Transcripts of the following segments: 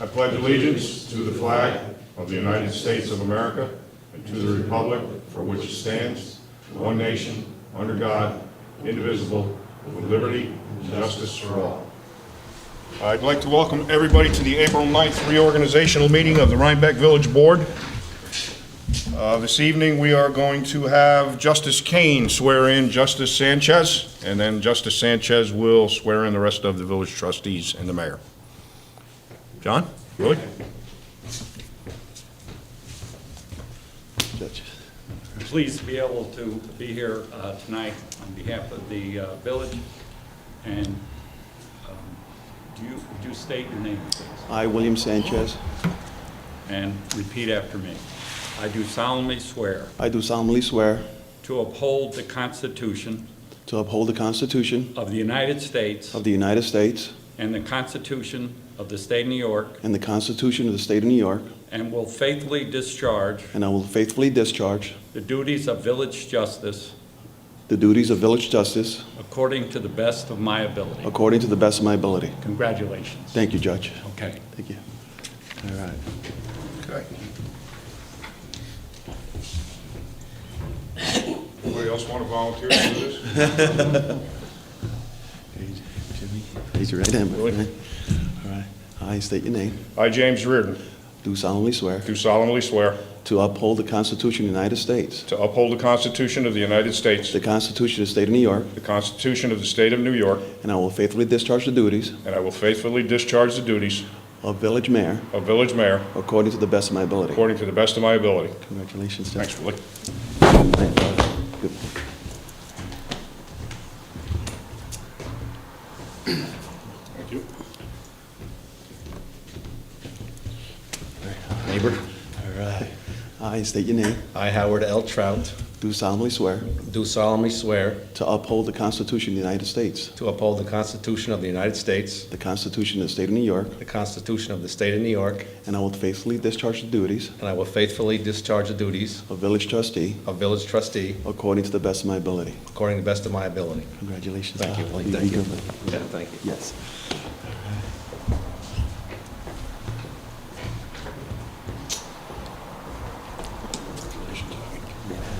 I pledge allegiance to the flag of the United States of America and to the republic for which it stands, one nation, under God, indivisible, with liberty and justice for all. I'd like to welcome everybody to the April 9th reorganizational meeting of the Rhinebeck Village Board. This evening we are going to have Justice Kane swear in Justice Sanchez, and then Justice Sanchez will swear in the rest of the village trustees and the mayor. John, really? Judge. Pleased to be able to be here tonight on behalf of the village. And would you state your name, please? I, William Sanchez, And repeat after me. I do solemnly swear I do solemnly swear to uphold the Constitution to uphold the Constitution of the United States of the United States and the Constitution of the State of New York, and the Constitution of the State of New York, and will faithfully discharge and I will faithfully discharge the duties of village justice the duties of village justice according to the best of my ability. according to the best of my ability. Congratulations. Thank you, Judge. Okay. Thank you. All right. Okay. Anybody else want to volunteer to do this? Jimmy, raise your right hand. Really? All right. I state your name. I, James Reardon, Do solemnly swear do solemnly swear to uphold the Constitution of the United States, to uphold the Constitution of the United States, the Constitution of the State of New York, the Constitution of the State of New York, and I will faithfully discharge the duties and I will faithfully discharge the duties of village mayor of village mayor according to the best of my ability. according to the best of my ability. Congratulations, Judge. Thanks, Willie. Good. Thank you. Neighbor, All right. I state your name. I, Howard L. Trout, Do solemnly swear do solemnly swear to uphold the Constitution of the United States, to uphold the Constitution of the United States, the Constitution of the State of New York, the Constitution of the State of New York, and I will faithfully discharge the duties and I will faithfully discharge the duties of village trustee of village trustee according to the best of my ability. according to the best of my ability. Congratulations. Thank you, Howard. Willie. Thank you. Be good. Yeah, thank you. Yes.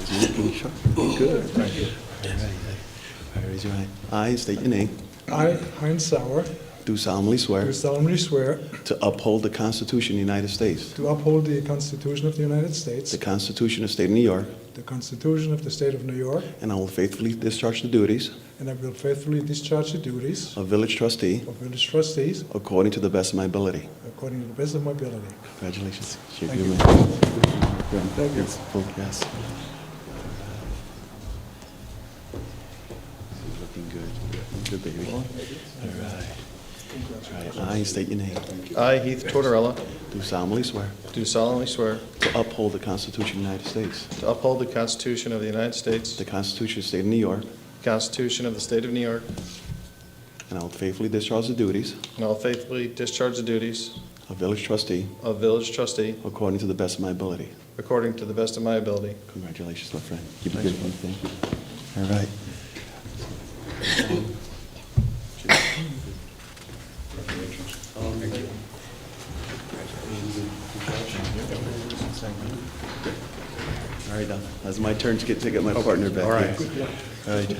Good. Thank you. All right, raise your hand. I state your name. I, Heinz Sauer, Do solemnly swear do solemnly swear to uphold the Constitution of the United States, to uphold the Constitution of the United States, the Constitution of the State of New York, the Constitution of the State of New York, and I will faithfully discharge the duties and I will faithfully discharge the duties of village trustee of village trustees according to the best of my ability. according to the best of my ability. Congratulations. Shake Thank your you. hand. Thank you. Yes. Looking good. Good, baby. All right. All right. I state your name. I, Heath Tortorella, Do solemnly swear do solemnly swear to uphold the Constitution of the United States, to uphold the Constitution of the United States, the Constitution of the State of New York, the Constitution of the State of New York, and I will faithfully discharge the duties and I will faithfully discharge the duties of village trustee of village trustee according to the best of my ability. according to the best of my ability. Congratulations, my friend. Keep it good. Thank you. All right. All right, now, it's my turn to get my partner back. All right. here. All right.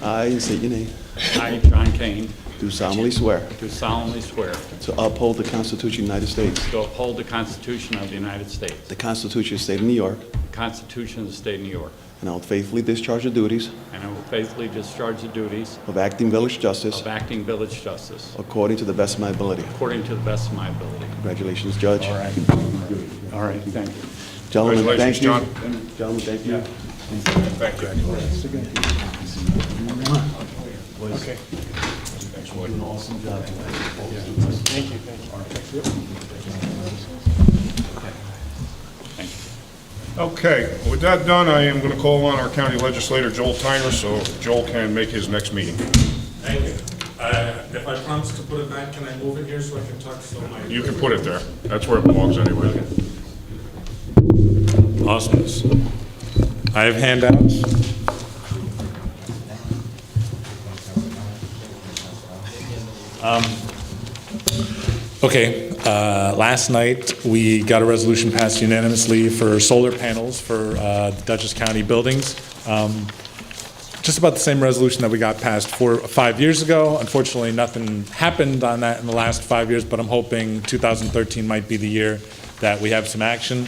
I state your name. I, John Kane, Do solemnly swear do solemnly swear to uphold the Constitution of the United States, to uphold the Constitution of the United States, the Constitution of the State of New York, the Constitution of the State of New York, and I will faithfully discharge the duties and I will faithfully discharge the duties of acting village justice of acting village justice according to the best of my ability. according to the best of my ability. Congratulations, Judge. All right. All right, thank you. Gentlemen, thank you. Congratulations, Gentlemen, thank you. Thank you. Okay. Thanks, Willie. Thank you. Okay, with that done, I am going to call on our county legislator, Joel Tyner, so Joel can make his next meeting. Thank you. If I promise to put it back, can I move it here so I can talk to my... You can put it there. That's where it belongs anyway. Awesomeness. I have handouts. Okay, last night, we got a resolution passed unanimously for solar panels for the Dutchess County buildings. Just about the same resolution that we got passed 4 or 5 years ago. Unfortunately, nothing happened on that in the last 5 years, but I'm hoping 2013 might be the year that we have some action.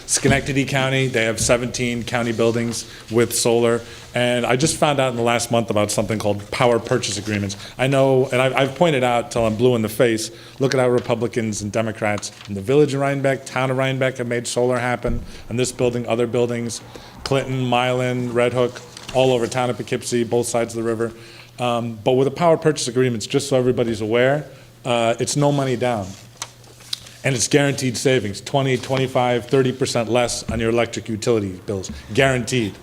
Schenectady County, they have 17 county buildings with solar, and I just found out in the last month about something called power purchase agreements. I know, and I've pointed out till I'm blue in the face, look at how Republicans and Democrats in the Village of Rhinebeck, town of Rhinebeck have made solar happen, and this building, other buildings, Clinton, Milan, Red Hook, all over town of Poughkeepsie, both sides of the river. But with the power purchase agreements, just so everybody's aware, it's no money down. And it's guaranteed savings, 20, 25, 30% less on your electric utility bills, guaranteed.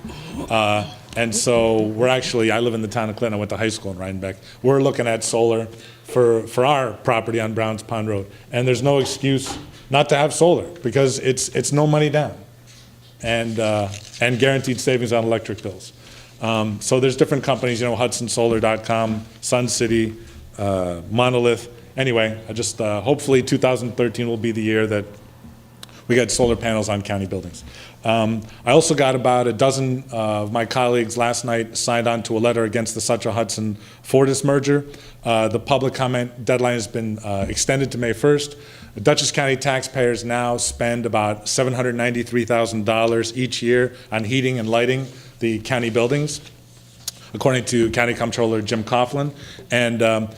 And so we're actually, I live in the town of Clinton, I went to high school in Rhinebeck. We're looking at solar for our property on Browns Pond Road. And there's no excuse not to have solar because it's no money down and guaranteed savings on electric bills. So there's different companies, HudsonSolar.com, Sun City, Monolith. Anyway, I just hopefully 2013 will be the year that we get solar panels on county buildings. I also got about a dozen of my colleagues last night signed on to a letter against the Sutro-Hudson Fortis merger. The public comment deadline has been extended to May 1st. The Dutchess County taxpayers now spend about $793,000 each year on heating and lighting the county buildings, according to County Comptroller Jim Coughlin. And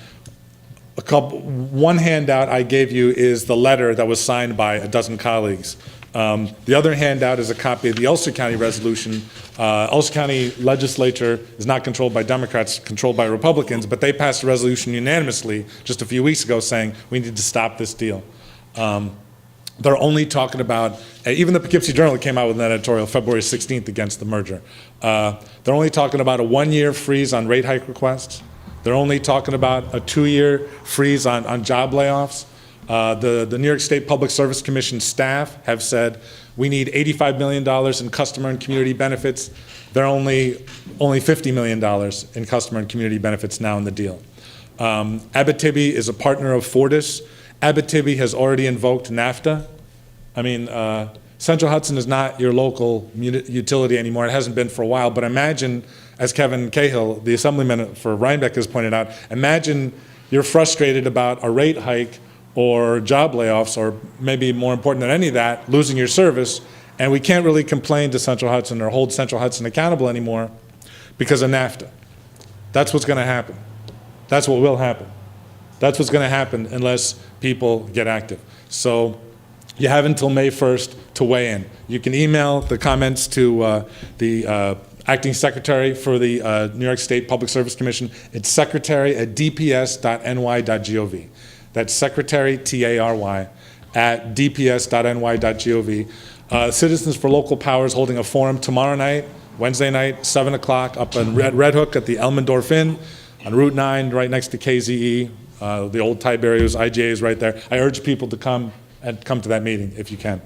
one handout I gave you is the letter that was signed by a dozen colleagues. The other handout is a copy of the Ulster County resolution. Ulster County legislature is not controlled by Democrats, controlled by Republicans, but they passed a resolution unanimously just a few weeks ago saying we need to stop this deal. They're only talking about, even the Poughkeepsie Journal came out with an editorial February 16th against the merger. They're only talking about a 1-year freeze on rate hike requests. They're only talking about a 2-year freeze on job layoffs. The New York State Public Service Commission staff have said we need $85 million in customer and community benefits. They're only $50 million in customer and community benefits now in the deal. Abitibi is a partner of Fortis. Abitibi has already invoked NAFTA. I mean, Central Hudson is not your local utility anymore. It hasn't been for a while, but imagine, as Kevin Cahill, the assemblyman for Rhinebeck, has pointed out, imagine you're frustrated about a rate hike or job layoffs, or maybe more important than any of that, losing your service, and we can't really complain to Central Hudson or hold Central Hudson accountable anymore because of NAFTA. That's what's going to happen. That's what will happen. That's what's going to happen unless people get active. So you have until May 1st to weigh in. You can email the comments to the acting secretary for the New York State Public Service Commission. It's secretary@dps.ny.gov. That's secretary, T-A-R-Y, at dps.ny.gov. Citizens for Local Power is holding a forum tomorrow night, Wednesday night, 7 o'clock, up in Red Hook at the Elmendorf Inn on Route 9, right next to KZE. The old Tiberius, IGA is right there. I urge people to come to that meeting if you can.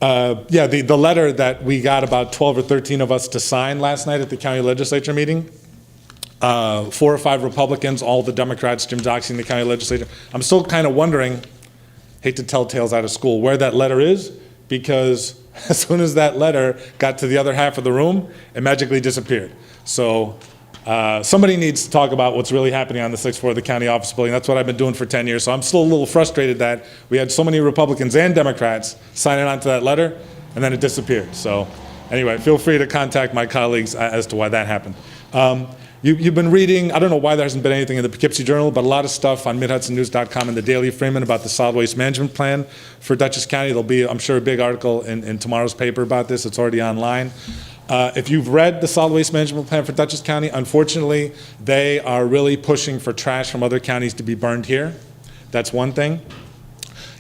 The letter that we got about 12 or 13 of us to sign last night at the county legislature meeting, 4 or 5 Republicans, all the Democrats, Jim Doxey in the county legislature. I'm still kind of wondering, hate to tell tales out of school, where that letter is, because as soon as that letter got to the other half of the room, it magically disappeared. So somebody needs to talk about what's really happening on the 6th floor of the county office building. That's what I've been doing for 10 years. So I'm still a little frustrated that we had so many Republicans and Democrats signing on to that letter, and then it disappeared. So anyway, feel free to contact my colleagues as to why that happened. You've been reading, I don't know why there hasn't been anything in the Poughkeepsie Journal, but a lot of stuff on MidHudsonNews.com and the Daily Freeman about the solid waste management plan for Dutchess County. There'll be, I'm sure, a big article in tomorrow's paper about this. It's already online. If you've read the solid waste management plan for Dutchess County, unfortunately, they are really pushing for trash from other counties to be burned here. That's one thing.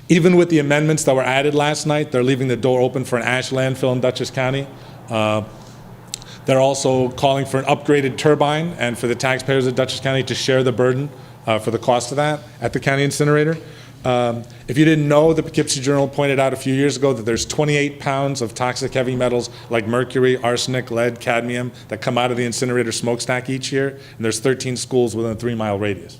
Even with the amendments that were added last night, they're leaving the door open for an ash landfill in Dutchess County. They're also calling for an upgraded turbine and for the taxpayers of Dutchess County to share the burden for the cost of that at the county incinerator. If you didn't know, the Poughkeepsie Journal pointed out a few years ago that there's 28 pounds of toxic heavy metals like mercury, arsenic, lead, cadmium that come out of the incinerator smokestack each year, and there's 13 schools within a 3-mile radius.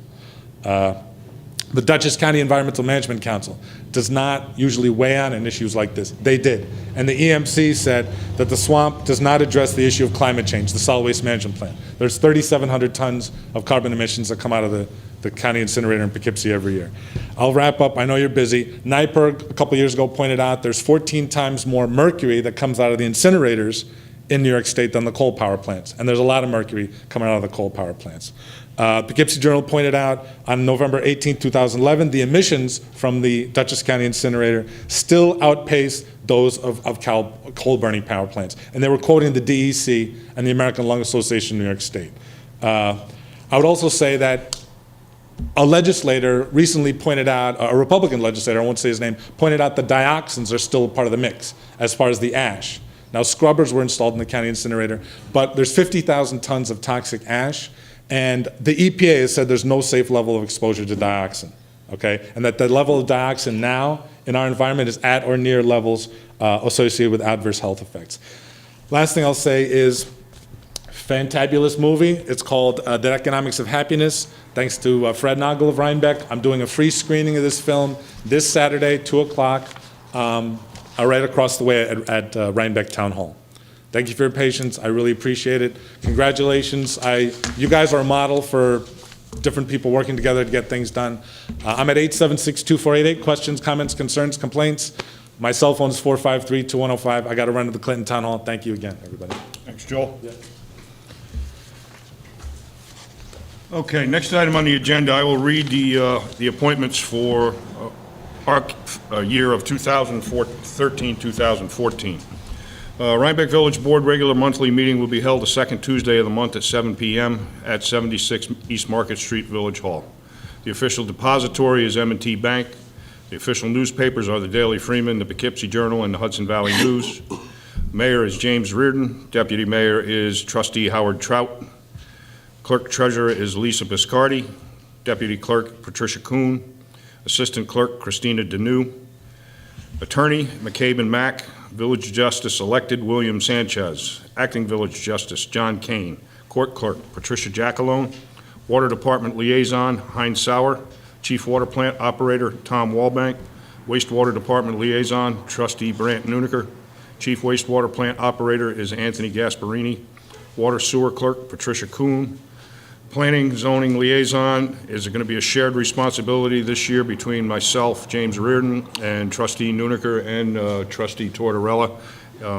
The Dutchess County Environmental Management Council does not usually weigh on issues like this. They did. And the EMC said that the swamp does not address the issue of climate change, the solid waste management plan. There's 3,700 tons of carbon emissions that come out of the county incinerator in Poughkeepsie every year. I'll wrap up. I know you're busy. NYPIRG, a couple years ago, pointed out there's 14 times more mercury that comes out of the incinerators in New York State than the coal power plants. And there's a lot of mercury coming out of the coal power plants. Poughkeepsie Journal pointed out on November 18, 2011, the emissions from the Dutchess County incinerator still outpace those of coal-burning power plants. And they were quoting the DEC and the American Lung Association in New York State. I would also say that a legislator recently pointed out, a Republican legislator, I won't say his name, pointed out that dioxins are still part of the mix as far as the ash. Now, scrubbers were installed in the county incinerator, but there's 50,000 tons of toxic ash, and the EPA has said there's no safe level of exposure to dioxin, okay? And that the level of dioxin now in our environment is at or near levels associated with adverse health effects. Last thing I'll say is, fantabulous movie. It's called The Economics of Happiness. Thanks to Fred Nagel of Rhinebeck. I'm doing a free screening of this film this Saturday, 2 o'clock, right across the way at Rhinebeck Town Hall. Thank you for your patience. I really appreciate it. Congratulations. You guys are a model for different people working together to get things done. I'm at 876-2488. Questions, comments, concerns, complaints. My cell phone is 453-2105. I got to run to the Clinton Town Hall. Thank you again, everybody. Thanks, Joel. Okay, next item on the agenda, I will read the appointments for our year of 2013-2014. Rhinebeck Village Board regular monthly meeting will be held the second Tuesday of the month at 7 p.m. at 76 East Market Street, Village Hall. The official depository is M&T Bank. The official newspapers are the Daily Freeman, the Poughkeepsie Journal, and the Hudson Valley News. Mayor is James Reardon. Deputy Mayor is Trustee Howard Trout. Clerk Treasurer is Lisa Biscardi. Deputy Clerk Patricia Kuhn. Assistant Clerk Christina Deneau. Attorney McCabe and Mack. Village Justice elected William Sanchez. Acting Village Justice John Kane. Court Clerk Patricia Jackalone. Water Department Liaison Heinz Sauer. Chief Water Plant Operator Tom Walbank. Wastewater Department Liaison Trustee Brant Nuniker. Chief Wastewater Plant Operator is Anthony Gasparini. Water Sewer Clerk Patricia Kuhn. Planning Zoning Liaison is going to be a shared responsibility this year between myself, James Reardon, and Trustee Nuniker and Trustee Tortorella.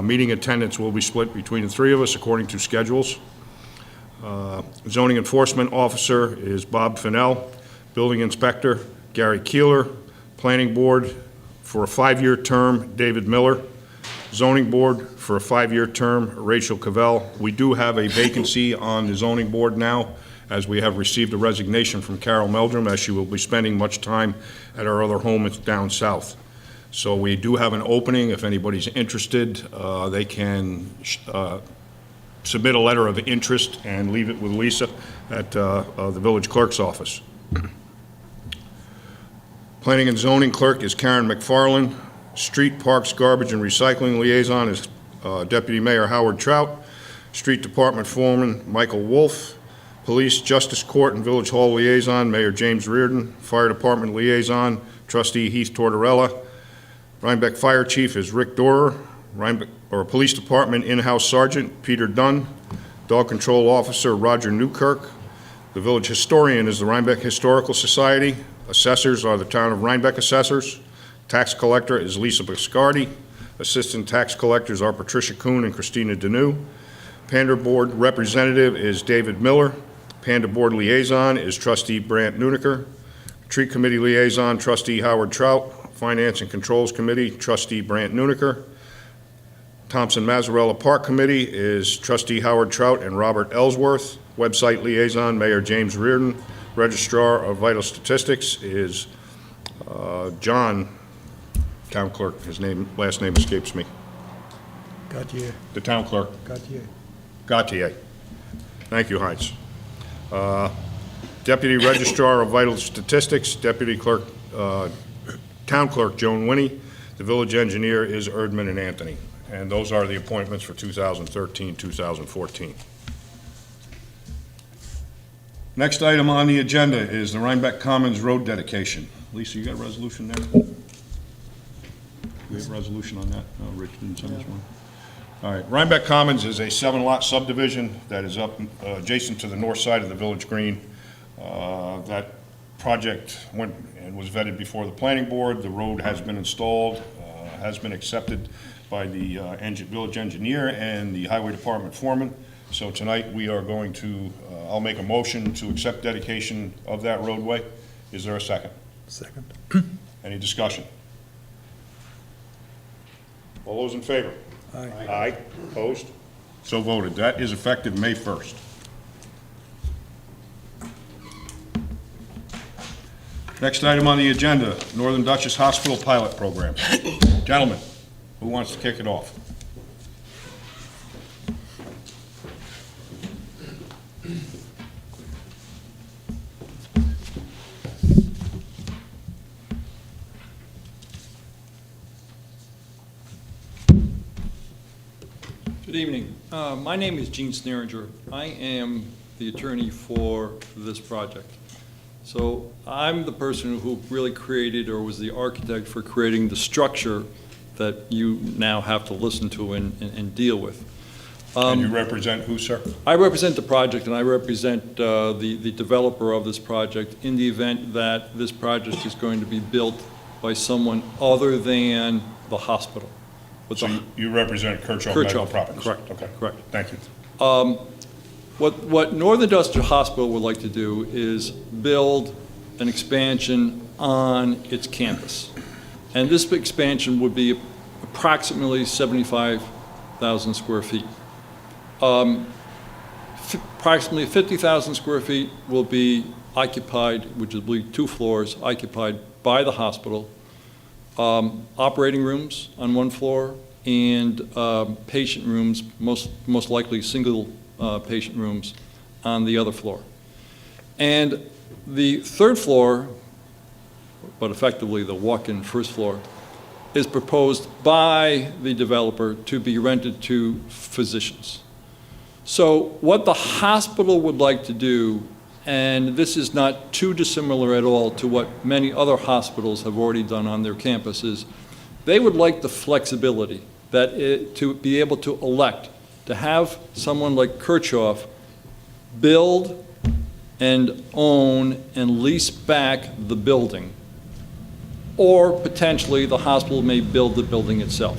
Meeting attendance will be split between the three of us according to schedules. Zoning Enforcement Officer is Bob Fennell. Building Inspector Gary Keeler. Planning Board for a 5-year term, David Miller. Zoning Board for a 5-year term, Rachel Cavell. We do have a vacancy on the Zoning Board now, as we have received a resignation from Carol Meldrum, as she will be spending much time at our other home down south. So we do have an opening. If anybody's interested, they can submit a letter of interest and leave it with Lisa at the village clerk's office. Planning and Zoning Clerk is Karen McFarland. Street, Parks, Garbage, and Recycling Liaison is Deputy Mayor Howard Trout. Street Department Foreman Michael Wolf. Police, Justice Court, and Village Hall Liaison, Mayor James Reardon. Fire Department Liaison, Trustee Heath Tortorella. Rhinebeck Fire Chief is Rick Dorer. Police Department In-House Sergeant, Peter Dunn. Dog Control Officer, Roger Newkirk. The Village Historian is the Rhinebeck Historical Society. Assessors are the Town of Rhinebeck Assessors. Tax Collector is Lisa Biscardi. Assistant Tax Collectors are Patricia Kuhn and Christina Deneau. Panda Board Representative is David Miller. Panda Board Liaison is Trustee Brant Nuniker. Tree Committee Liaison, Trustee Howard Trout. Finance and Controls Committee, Trustee Brant Nuniker. Thompson-Mazzarella Park Committee is Trustee Howard Trout and Robert Ellsworth. Website Liaison, Mayor James Reardon. Registrar of Vital Statistics is John, Town Clerk. His last name escapes me. Gautier, The Town Clerk. Gautier. Thank you, Heinz. Deputy Registrar of Vital Statistics, Deputy Clerk, Town Clerk Joan Winnie. The Village Engineer is Erdman and Anthony. And those are the appointments for 2013-2014. Next item on the agenda is the Rhinebeck Commons Road dedication. Lisa, you got a resolution there? We have a resolution on that? No, Rich didn't send us one. All right, Rhinebeck Commons is a 7-lot subdivision that is up adjacent to the north side of the Village Green. That project went and was vetted before the planning board. The road has been installed, has been accepted by the village engineer and the highway department foreman. So tonight, we are going to, I'll make a motion to accept dedication of that roadway. Is there a second? Second. Any discussion? All those in favor? Aye. Aye. Opposed? So voted. That is effective May 1st. Next item on the agenda, Northern Dutchess Hospital Pilot Program. Gentlemen, who wants to kick it off? Good evening. My name is Gene Sneringer. I am the attorney for this project. So I'm the person who really created or was the architect for creating the structure that you now have to listen to and deal with. And you represent who, sir? I represent the project, and I represent the developer of this project in the event that this project is going to be built by someone other than the hospital. So you represent Kirchhoff Medical Properties? Correct. Okay. Correct. Thank you. What Northern Dutchess Hospital would like to do is build an expansion on its campus. And this expansion would be approximately 75,000 square feet. Approximately 50,000 square feet will be occupied, which will be 2 floors, occupied by the hospital. Operating rooms on 1 floor, and patient rooms, most likely single patient rooms, on the other floor. And the 3rd floor, but effectively the walk-in 1st floor, is proposed by the developer to be rented to physicians. So what the hospital would like to do, and this is not too dissimilar at all to what many other hospitals have already done on their campuses, they would like the flexibility to be able to elect to have someone like Kirchhoff build and own and lease back the building, or potentially the hospital may build the building itself.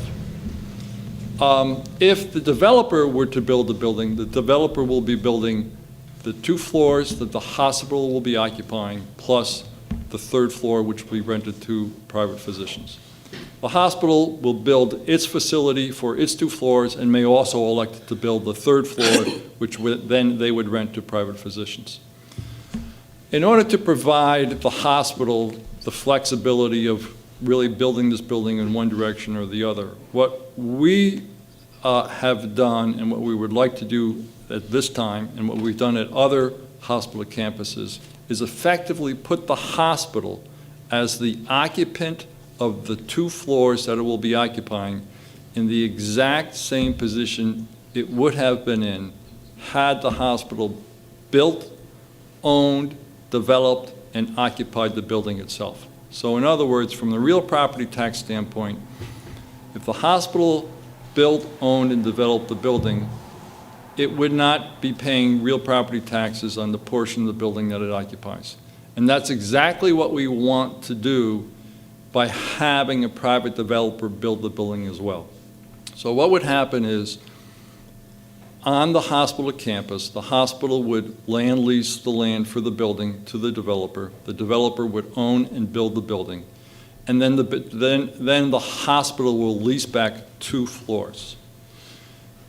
If the developer were to build the building, the developer will be building the 2 floors that the hospital will be occupying, plus the 3rd floor, which will be rented to private physicians. The hospital will build its facility for its 2 floors and may also elect to build the 3rd floor, which then they would rent to private physicians. In order to provide the hospital the flexibility of really building this building in one direction or the other, what we have done and what we would like to do at this time, and what we've done at other hospital campuses, is effectively put the hospital as the occupant of the 2 floors that it will be occupying in the exact same position it would have been in had the hospital built, owned, developed, and occupied the building itself. So in other words, from the real property tax standpoint, if the hospital built, owned, and developed the building, it would not be paying real property taxes on the portion of the building that it occupies. And that's exactly what we want to do by having a private developer build the building as well. So what would happen is, on the hospital campus, the hospital would land lease the land for the building to the developer. The developer would own and build the building. And then the hospital will lease back 2 floors.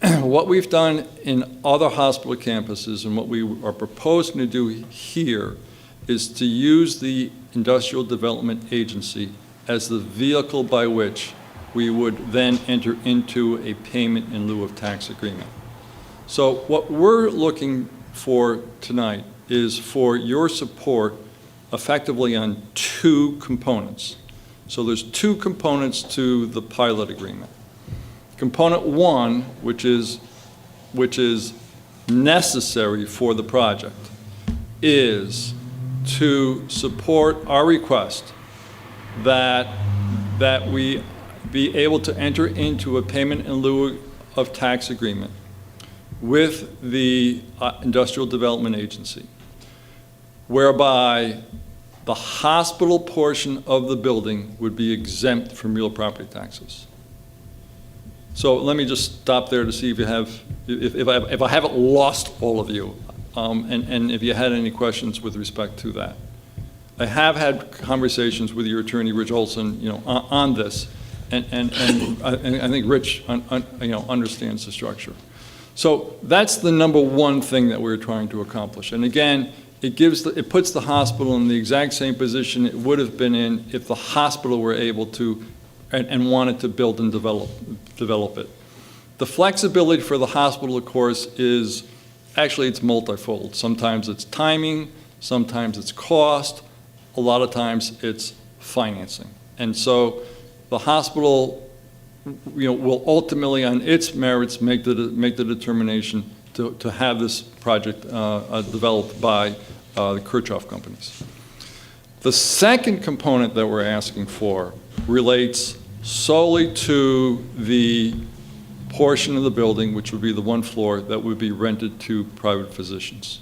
What we've done in other hospital campuses and what we are proposing to do here is to use the Industrial Development Agency as the vehicle by which we would then enter into a payment in lieu of tax agreement. So what we're looking for tonight is for your support effectively on 2 components. So there's 2 components to the pilot agreement. Component 1, which is necessary for the project, is to support our request that we be able to enter into a payment in lieu of tax agreement with the Industrial Development Agency, whereby the hospital portion of the building would be exempt from real property taxes. So let me just stop there to see if you have, if I haven't lost all of you, and if you had any questions with respect to that. I have had conversations with your attorney, Rich Olson, on this, and I think Rich, understands the structure. So that's the number one thing that we're trying to accomplish. And again, it puts the hospital in the exact same position it would have been in if the hospital were able to and wanted to build and develop it. The flexibility for the hospital, of course, is actually it's multifold. Sometimes it's timing, sometimes it's cost, a lot of times it's financing. And so the hospital will ultimately, on its merits, make the determination to have this project developed by the Kirchhoff companies. The second component that we're asking for relates solely to the portion of the building, which would be the one floor that would be rented to private physicians.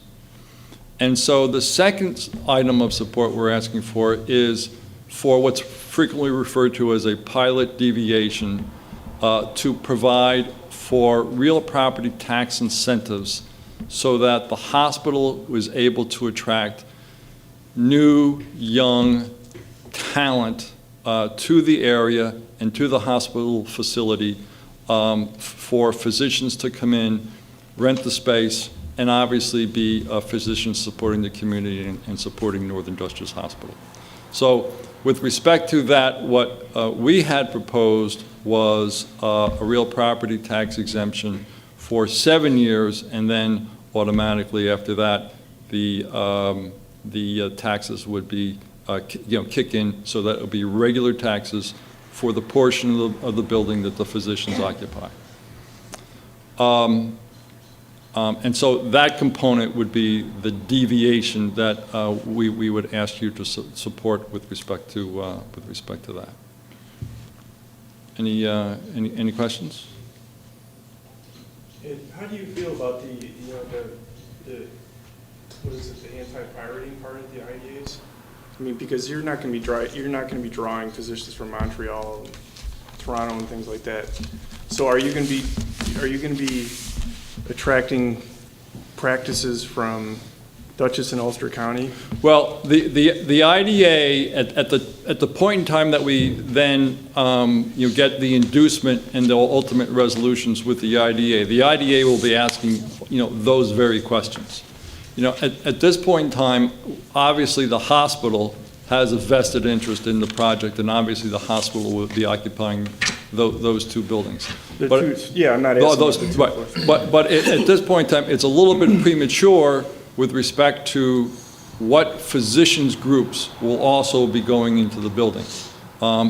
And so the second item of support we're asking for is for what's frequently referred to as a pilot deviation to provide for real property tax incentives so that the hospital was able to attract new, young talent to the area and to the hospital facility for physicians to come in, rent the space, and obviously be physicians supporting the community and supporting Northern Dutchess Hospital. So with respect to that, what we had proposed was a real property tax exemption for 7 years, and then automatically after that, the taxes would be kick in, so that it would be regular taxes for the portion of the building that the physicians occupy. And so that component would be the deviation that we would ask you to support with respect to that. Any questions? And how do you feel about the what is it, the anti-pirating part of the IDAs? I mean, because you're not going to be drawing physicians from Montreal and Toronto and things like that. So are you going to be attracting practices from Dutchess and Ulster County? Well, the IDA at the point in time that we then get the inducement and the ultimate resolutions with the IDA will be asking those very questions. At this point in time, obviously the hospital has a vested interest in the project, and obviously the hospital will be occupying those two buildings. I'm not asking. But at this point in time, it's a little bit premature with respect to what physicians groups will also be going into the building.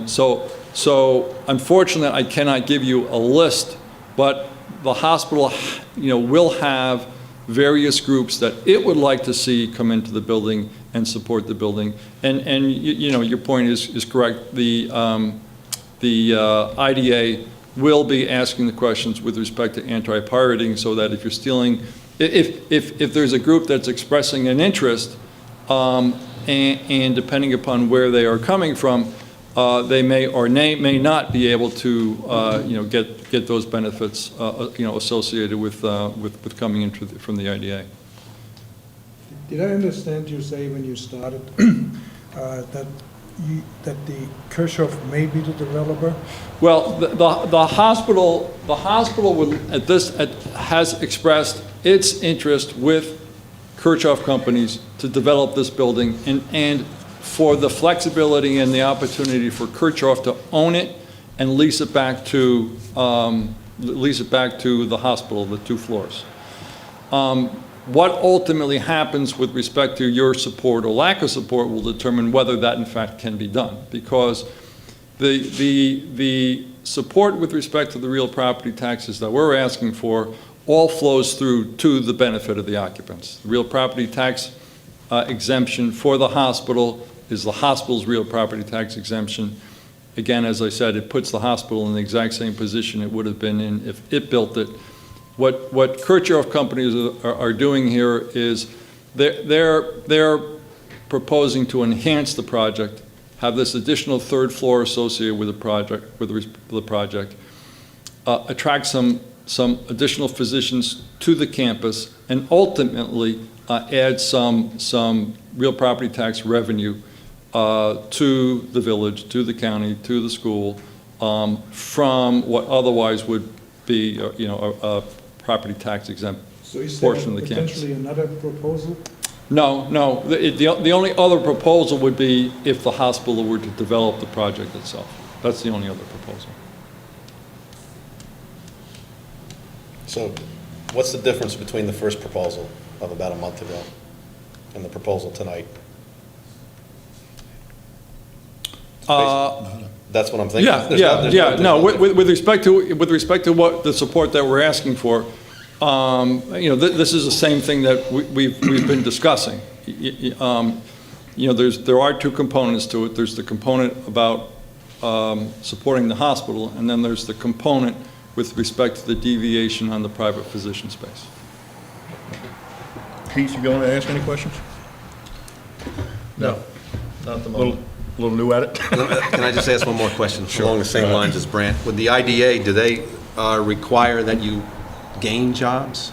So unfortunately, I cannot give you a list, but the hospital, will have various groups that it would like to see come into the building and support the building. And your point is correct. The IDA will be asking the questions with respect to anti-pirating, so that if you're stealing, if there's a group that's expressing an interest, and depending upon where they are coming from, they may or may not be able to get those benefits associated with coming in from the IDA. Did I understand you say when you started that the Kirchhoff may be the developer? Well, the hospital has expressed its interest with Kirchhoff companies to develop this building, and for the flexibility and the opportunity for Kirchhoff to own it and lease it back to the hospital, the 2 floors. What ultimately happens with respect to your support or lack of support will determine whether that in fact can be done, because the support with respect to the real property taxes that we're asking for all flows through to the benefit of the occupants. The real property tax exemption for the hospital is the hospital's real property tax exemption. Again, as I said, it puts the hospital in the exact same position it would have been in if it built it. What Kirchhoff companies are doing here is they're proposing to enhance the project, have this additional third floor associated with the project, attract some additional physicians to the campus, and ultimately add some real property tax revenue to the village, to the county, to the school, from what otherwise would be, a property tax exempt portion of the campus. Potentially another proposal? No. The only other proposal would be if the hospital were to develop the project itself. That's the only other proposal. So what's the difference between the first proposal of about a month ago and the proposal tonight? That's what I'm thinking. No, with respect to what the support that we're asking for, this is the same thing that we've been discussing. There are two components to it. There's the component about supporting the hospital, and then there's the component with respect to the deviation on the private physician space. Pete, you going to ask any questions? No. Not at the moment. A little new at it? Can I just ask one more question along the same lines as Brant? With the IDA, do they require that you gain jobs?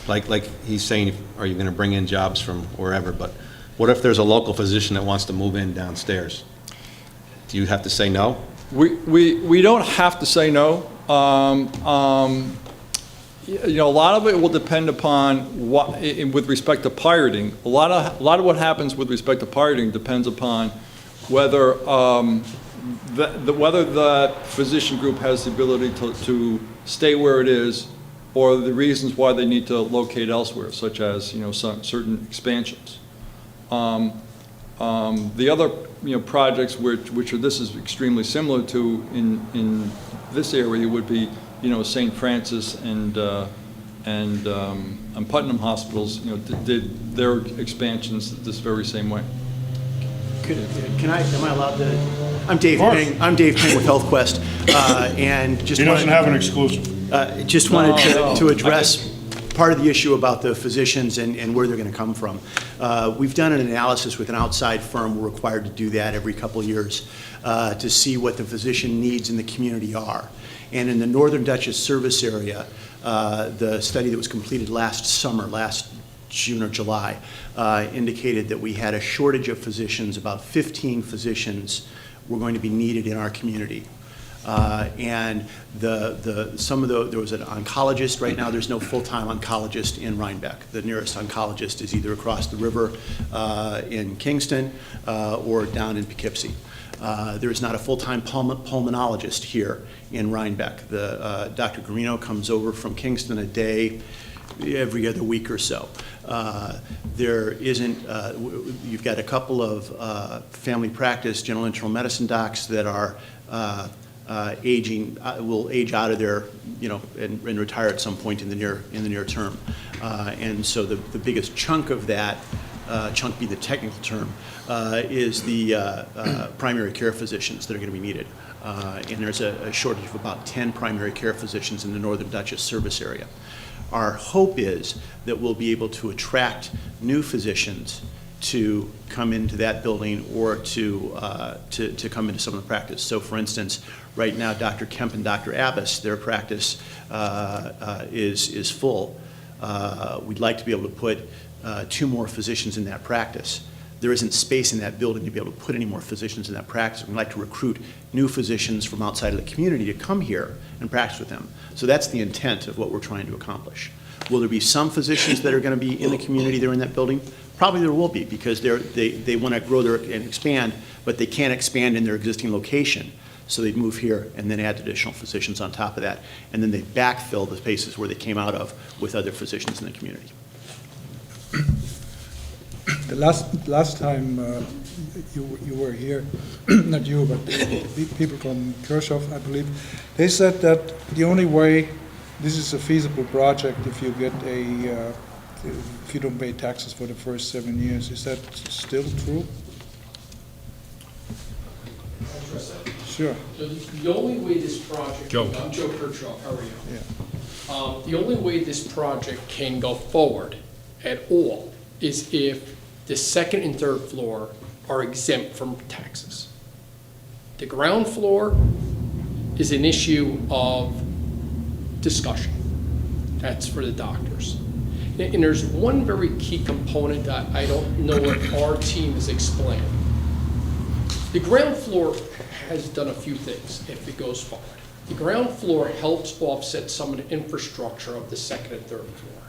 Like he's saying, are you going to bring in jobs from wherever? But what if there's a local physician that wants to move in downstairs? Do you have to say no? We don't have to say no. A lot of it will depend upon what, with respect to pirating. A lot of what happens with respect to pirating depends upon whether whether the physician group has the ability to stay where it is, or the reasons why they need to locate elsewhere, such as some certain expansions. The other projects which this is extremely similar to in this area would be St. Francis and Putnam hospitals did their expansions this very same way. Am I allowed to? I'm Dave Ping. I'm Dave Ping with HealthQuest, and just He doesn't have an exclusive. Just wanted to address part of the issue about the physicians and where they're going to come from. We've done an analysis with an outside firm. We're required to do that every couple of years to see what the physician needs in the community are. And in the Northern Dutchess service area, the study that was completed last summer, last June or July, indicated that we had a shortage of physicians. About 15 physicians were going to be needed in our community. And there was an oncologist. Right now, there's no full-time oncologist in Rhinebeck. The nearest oncologist is either across the river in Kingston or down in Poughkeepsie. There is not a full-time pulmonologist here in Rhinebeck. Dr. Garino comes over from Kingston a day every other week or so. There isn't, you've got a couple of family practice general internal medicine docs that are will age out of there, and retire at some point in the near term. And so the biggest chunk of that, chunk being the technical term, is the primary care physicians that are going to be needed. And there's a shortage of about 10 primary care physicians in the Northern Dutchess service area. Our hope is that we'll be able to attract new physicians to come into that building or to come into some of the practice. So for instance, right now, Dr. Kemp and Dr. Abbas, their practice is full. We'd like to be able to put 2 more physicians in that practice. There isn't space in that building to be able to put any more physicians in that practice. We'd like to recruit new physicians from outside of the community to come here and practice with them. So that's the intent of what we're trying to accomplish. Will there be some physicians that are going to be in the community that are in that building? Probably there will be, because they want to grow and expand, but they can't expand in their existing location. So they'd move here and then add additional physicians on top of that. And then they backfill the spaces where they came out of with other physicians in the community. The last time you were here, not you, but people from Kirchhoff, I believe, they said that the only way this is a feasible project if you get a if you don't pay taxes for the first 7 years. Is that still true? Sure. So the only way this project, Joe. I'm Joe Kirchhoff, how are you? Yeah. The only way this project can go forward at all is if the second and third floor are exempt from taxes. The ground floor is an issue of discussion. That's for the doctors. And there's one very key component that I don't know if our team has explained. The ground floor has done a few things if it goes forward. The ground floor helps offset some of the infrastructure of the second and third floor.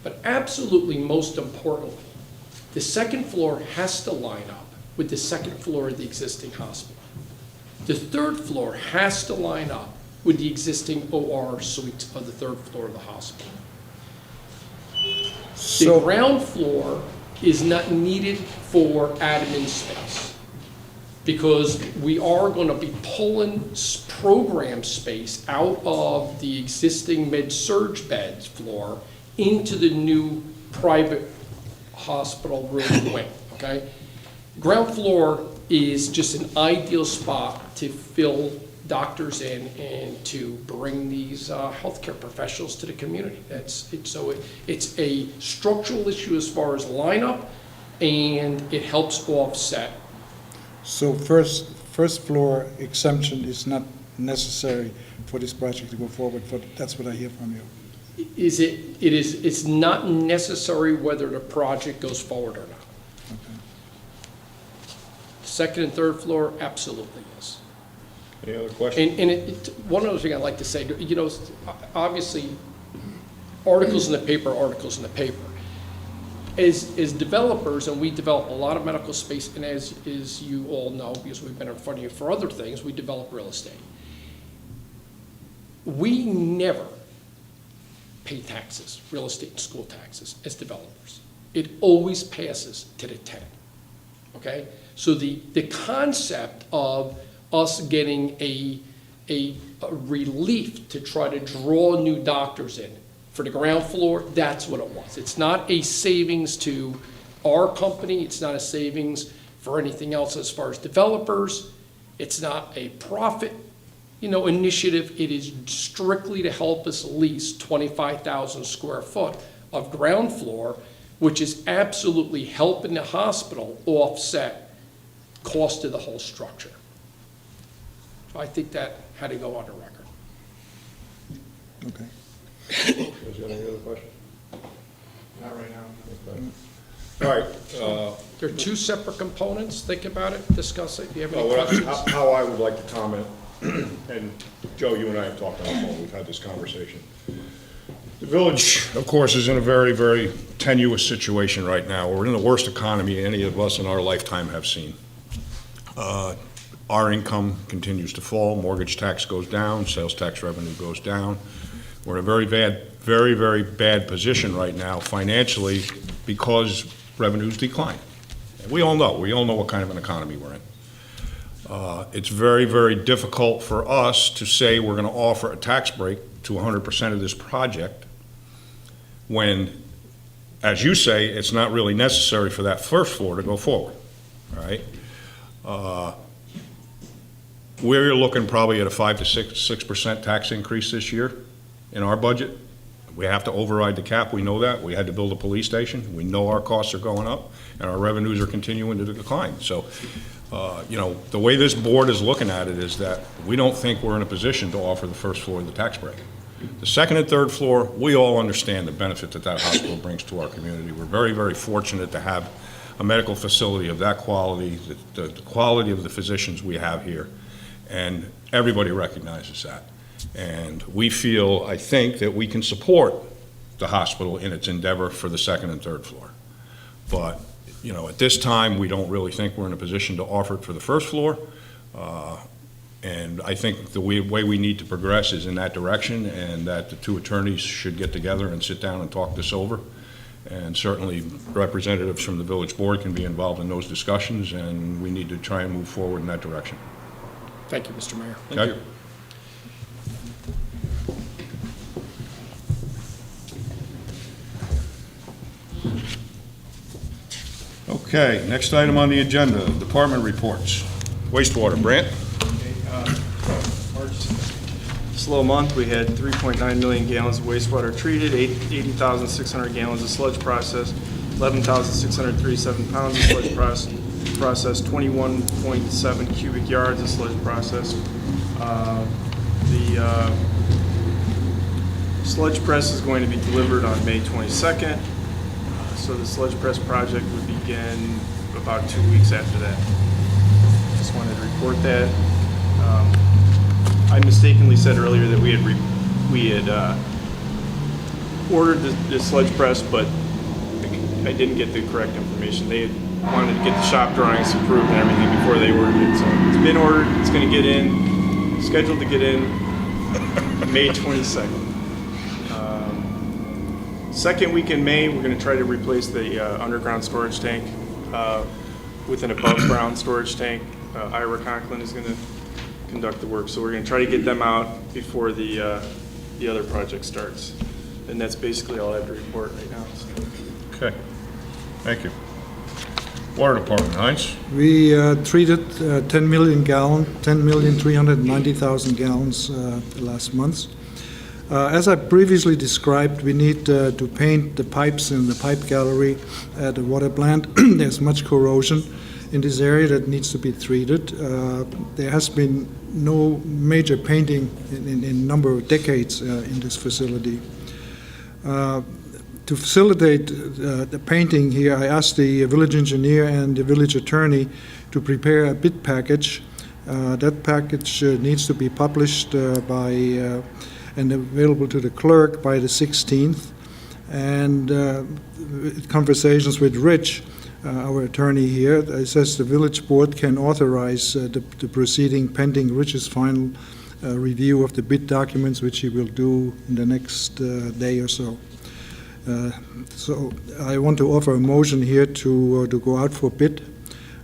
But absolutely most importantly, the second floor has to line up with the second floor of the existing hospital. The third floor has to line up with the existing OR suites of the third floor of the hospital. The ground floor is not needed for admin space because we are going to be pulling program space out of the existing med-surg beds floor into the new private hospital room wing, okay? Ground floor is just an ideal spot to fill doctors in and to bring these healthcare professionals to the community. It's a structural issue as far as lineup, and it helps offset. So first floor exemption is not necessary for this project to go forward, but that's what I hear from you. It's not necessary whether the project goes forward or not. Okay. Second and third floor, absolutely is. Any other questions? And one other thing I'd like to say, you know, obviously, articles in the paper are articles in the paper. As developers, and we develop a lot of medical space, and as you all know, because we've been in front of you for other things, we develop real estate. We never pay taxes, real estate and school taxes, as developers. It always passes to the tenant, okay? So the concept of us getting a relief to try to draw new doctors in for the ground floor, that's what it was. It's not a savings to our company. It's not a savings for anything else as far as developers. It's not a profit, initiative. It is strictly to help us lease 25,000 square foot of ground floor, which is absolutely helping the hospital offset cost of the whole structure. So I think that had to go on the record. Okay. Is there any other questions? Not right now. All right. They're two separate components. Think about it, discuss it. Do you have any Well, questions? how I would like to comment, and Joe, you and I have talked on the phone, we've had this conversation. The village, of course, is in a very, very tenuous situation right now. We're in the worst economy any of us in our lifetime have seen. Our income continues to fall, mortgage tax goes down, sales tax revenue goes down. We're in a very, very bad position right now financially because revenues decline. And we all know what kind of an economy we're in. It's very, very difficult for us to say we're going to offer a tax break to 100% of this project when, as you say, it's not really necessary for that first floor to go forward, all right? We're looking probably at a 5 to 6% tax increase this year in our budget. We have to override the cap, we know that. We had to build a police station. We know our costs are going up and our revenues are continuing to decline. So, the way this board is looking at it is that we don't think we're in a position to offer the first floor of the tax break. The second and third floor, we all understand the benefit that that hospital brings to our community. We're very, very fortunate to have a medical facility of that quality, the quality of the physicians we have here, and everybody recognizes that. And we feel, I think, that we can support the hospital in its endeavor for the second and third floor. But, at this time, we don't really think we're in a position to offer it for the first floor. And I think the way we need to progress is in that direction, and that the two attorneys should get together and sit down and talk this over. And certainly representatives from the village board can be involved in those discussions, and we need to try and move forward in that direction. Thank you, Mr. Mayor. Thank you. Okay, next item on the agenda, department reports. Wastewater, Brant? Slow month, we had 3.9 million gallons of wastewater treated, 80,600 gallons of sludge processed, 11,637 pounds of sludge processed, 21.7 cubic yards of sludge processed. The sludge press is going to be delivered on May 22nd, so the sludge press project would begin about 2 weeks after that. Just wanted to report that. I mistakenly said earlier that we had ordered the sludge press, but I didn't get the correct information. They had wanted to get the shop drawings approved and everything before they ordered it. So it's been ordered, it's going to get in, scheduled to get in May 22nd. Second week in May, we're going to try to replace the underground storage tank with an above-ground storage tank. Ira Conklin is going to conduct the work, so we're going to try to get them out before the other project starts. And that's basically all I have to report right now. So. Okay, thank you. Water Department, Heinz? We treated 10,390,000 gallons last month. As I previously described, we need to paint the pipes in the pipe gallery at the water plant. There's much corrosion in this area that needs to be treated. There has been no major painting in a number of decades in this facility. To facilitate the painting here, I asked the village engineer and the village attorney to prepare a bid package. That package needs to be published and available to the clerk by the 16th. And conversations with Rich, our attorney here, says the village board can authorize the proceeding pending Rich's final review of the bid documents, which he will do in the next day or so. So I want to offer a motion here to go out for bid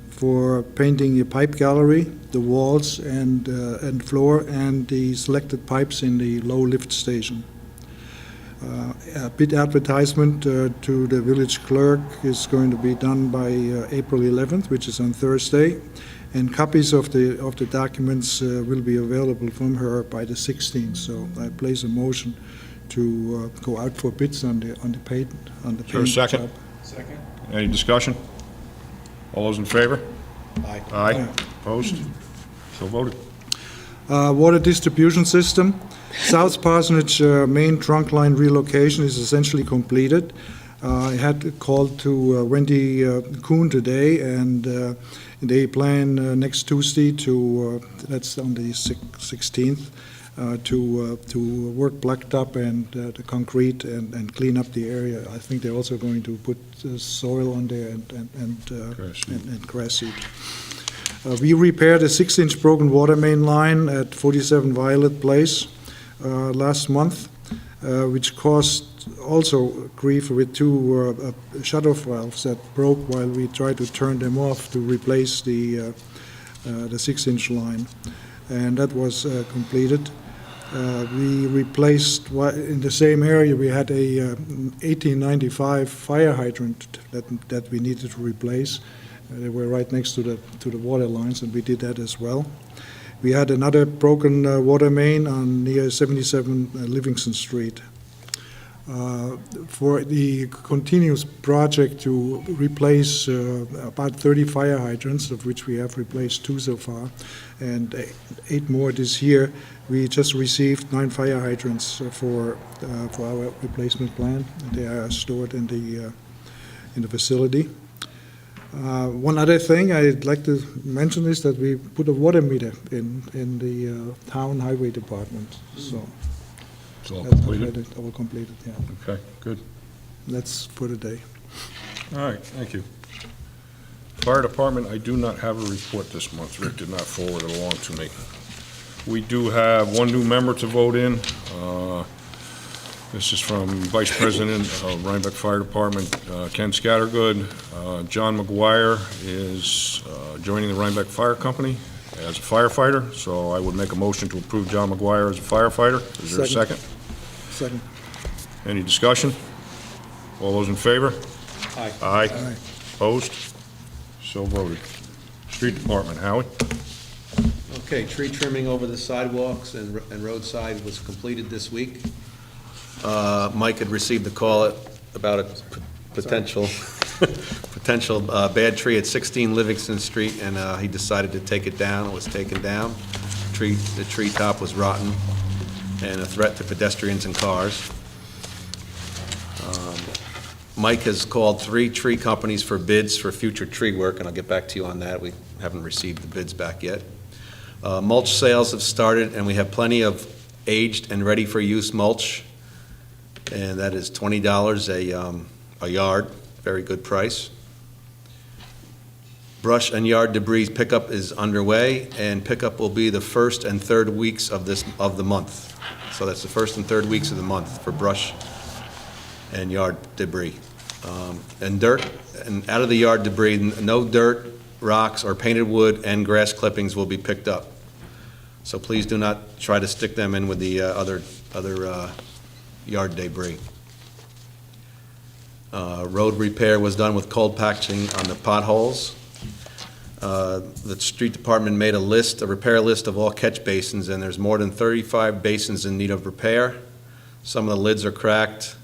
for painting the pipe gallery, the walls and floor, and the selected pipes in the low lift station. A bid advertisement to the village clerk is going to be done by April 11th, which is on Thursday, and copies of the documents will be available from her by the 16th. So I place a motion to go out for bids on the paint Sure, second. job. Second. Any discussion? All those in favor? Aye. Aye. Opposed? So voted. Water distribution system. South Parsonage main trunk line relocation is essentially completed. I had called to Wendy Kuhn today, and they plan next Tuesday that's on the 16th, to work blacktop and the concrete and clean up the area. I think they're also going to put soil on there and grass seed. We repaired a 6-inch broken water main line at 47 Violet Place last month, which caused also grief with two shut-off valves that broke while we tried to turn them off to replace the 6-inch line, and that was completed. We replaced, in the same area, we had a 1895 fire hydrant that we needed to replace. They were right next to the water lines, and we did that as well. We had another broken water main near 77 Livingston Street. For the continuous project to replace about 30 fire hydrants, of which we have replaced 2 so far, and 8 more this year, we just received 9 fire hydrants for our replacement plan. They are stored in the facility. One other thing I'd like to mention is that we put a water meter in the town highway department. So It's all that's completed? all completed, yeah. Okay, good. That's for today. All right, thank you. Fire Department, I do not have a report this month. Rick did not forward it along to me. We do have one new member to vote in. This is from Vice President of Rhinebeck Fire Department, Ken Scattergood. John McGuire is joining the Rhinebeck Fire Company as a firefighter, so I would make a motion to approve John McGuire as a firefighter. Is there a second? Second. Any discussion? All those in favor? Aye. Aye. Aye. Opposed? So voted. Street Department, Howie? Okay, tree trimming over the sidewalks and roadside was completed this week. Mike had received a call about a potential bad tree at 16 Livingston Street, and he decided to take it down. It was taken down. The tree top was rotten and a threat to pedestrians and cars. Mike has called 3 tree companies for bids for future tree work, and I'll get back to you on that. We haven't received the bids back yet. Mulch sales have started, and we have plenty of aged and ready-for-use mulch, and that is $20 a yard, very good price. Brush and yard debris pickup is underway, and pickup will be the first and third weeks of the month. So that's the first and third weeks of the month for brush and yard debris. And dirt, and out of the yard debris, no dirt, rocks, or painted wood and grass clippings will be picked up. So please do not try to stick them in with the other yard debris. Road repair was done with cold patching on the potholes. The street department made a repair list of all catch basins, and there's more than 35 basins in need of repair. Some of the lids are cracked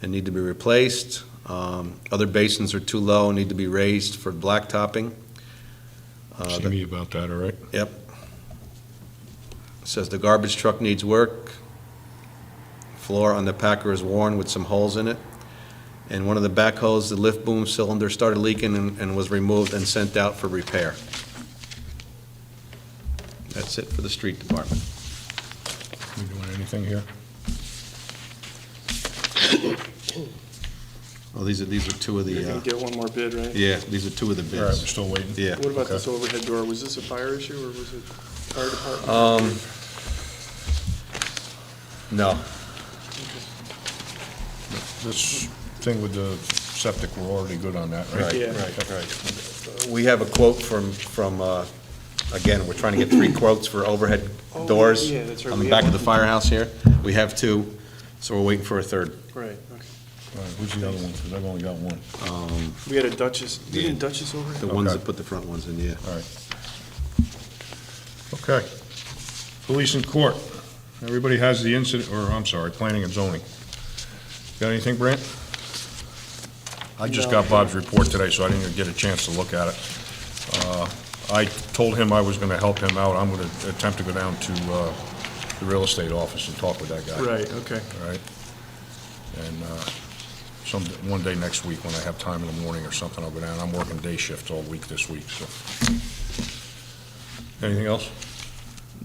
and need to be replaced. Other basins are too low and need to be raised for blacktopping. See me about that, all right? Yep. Says the garbage truck needs work. Floor on the packer is worn with some holes in it. And one of the backhoes, the lift boom cylinder, started leaking and was removed and sent out for repair. That's it for the street department. You doing anything here? Oh, these are 2 of the, You're gonna get one more bid, right? yeah, these are 2 of the bids. All right, we're still waiting. Yeah. What about this overhead door? Was this a fire issue, or was it fire department? No. This thing with the septic, we're already good on that, right? Right, Yeah. right. We have a quote from again, we're trying to get 3 quotes for overhead Oh, doors yeah, that's right. on the We back have of the one. firehouse here. We have 2, so we're waiting for a third. Right, okay. All right, who's the other one? Because I've only got one. We had a Dutchess, didn't Dutchess over The here? ones Okay. that put the front ones in, yeah. All right. Okay. Police and court. Everybody has the incident, or I'm sorry, planning and zoning. Got anything, Brant? I just got Bob's report today, so I didn't even get a chance to look at it. I told him I was going to help him out. I'm going to attempt to go down to the real estate office and talk with that guy. Right, okay. All right? And one day next week, when I have time in the morning or something, I'll go down. I'm working day shifts all week this week, so. Anything else?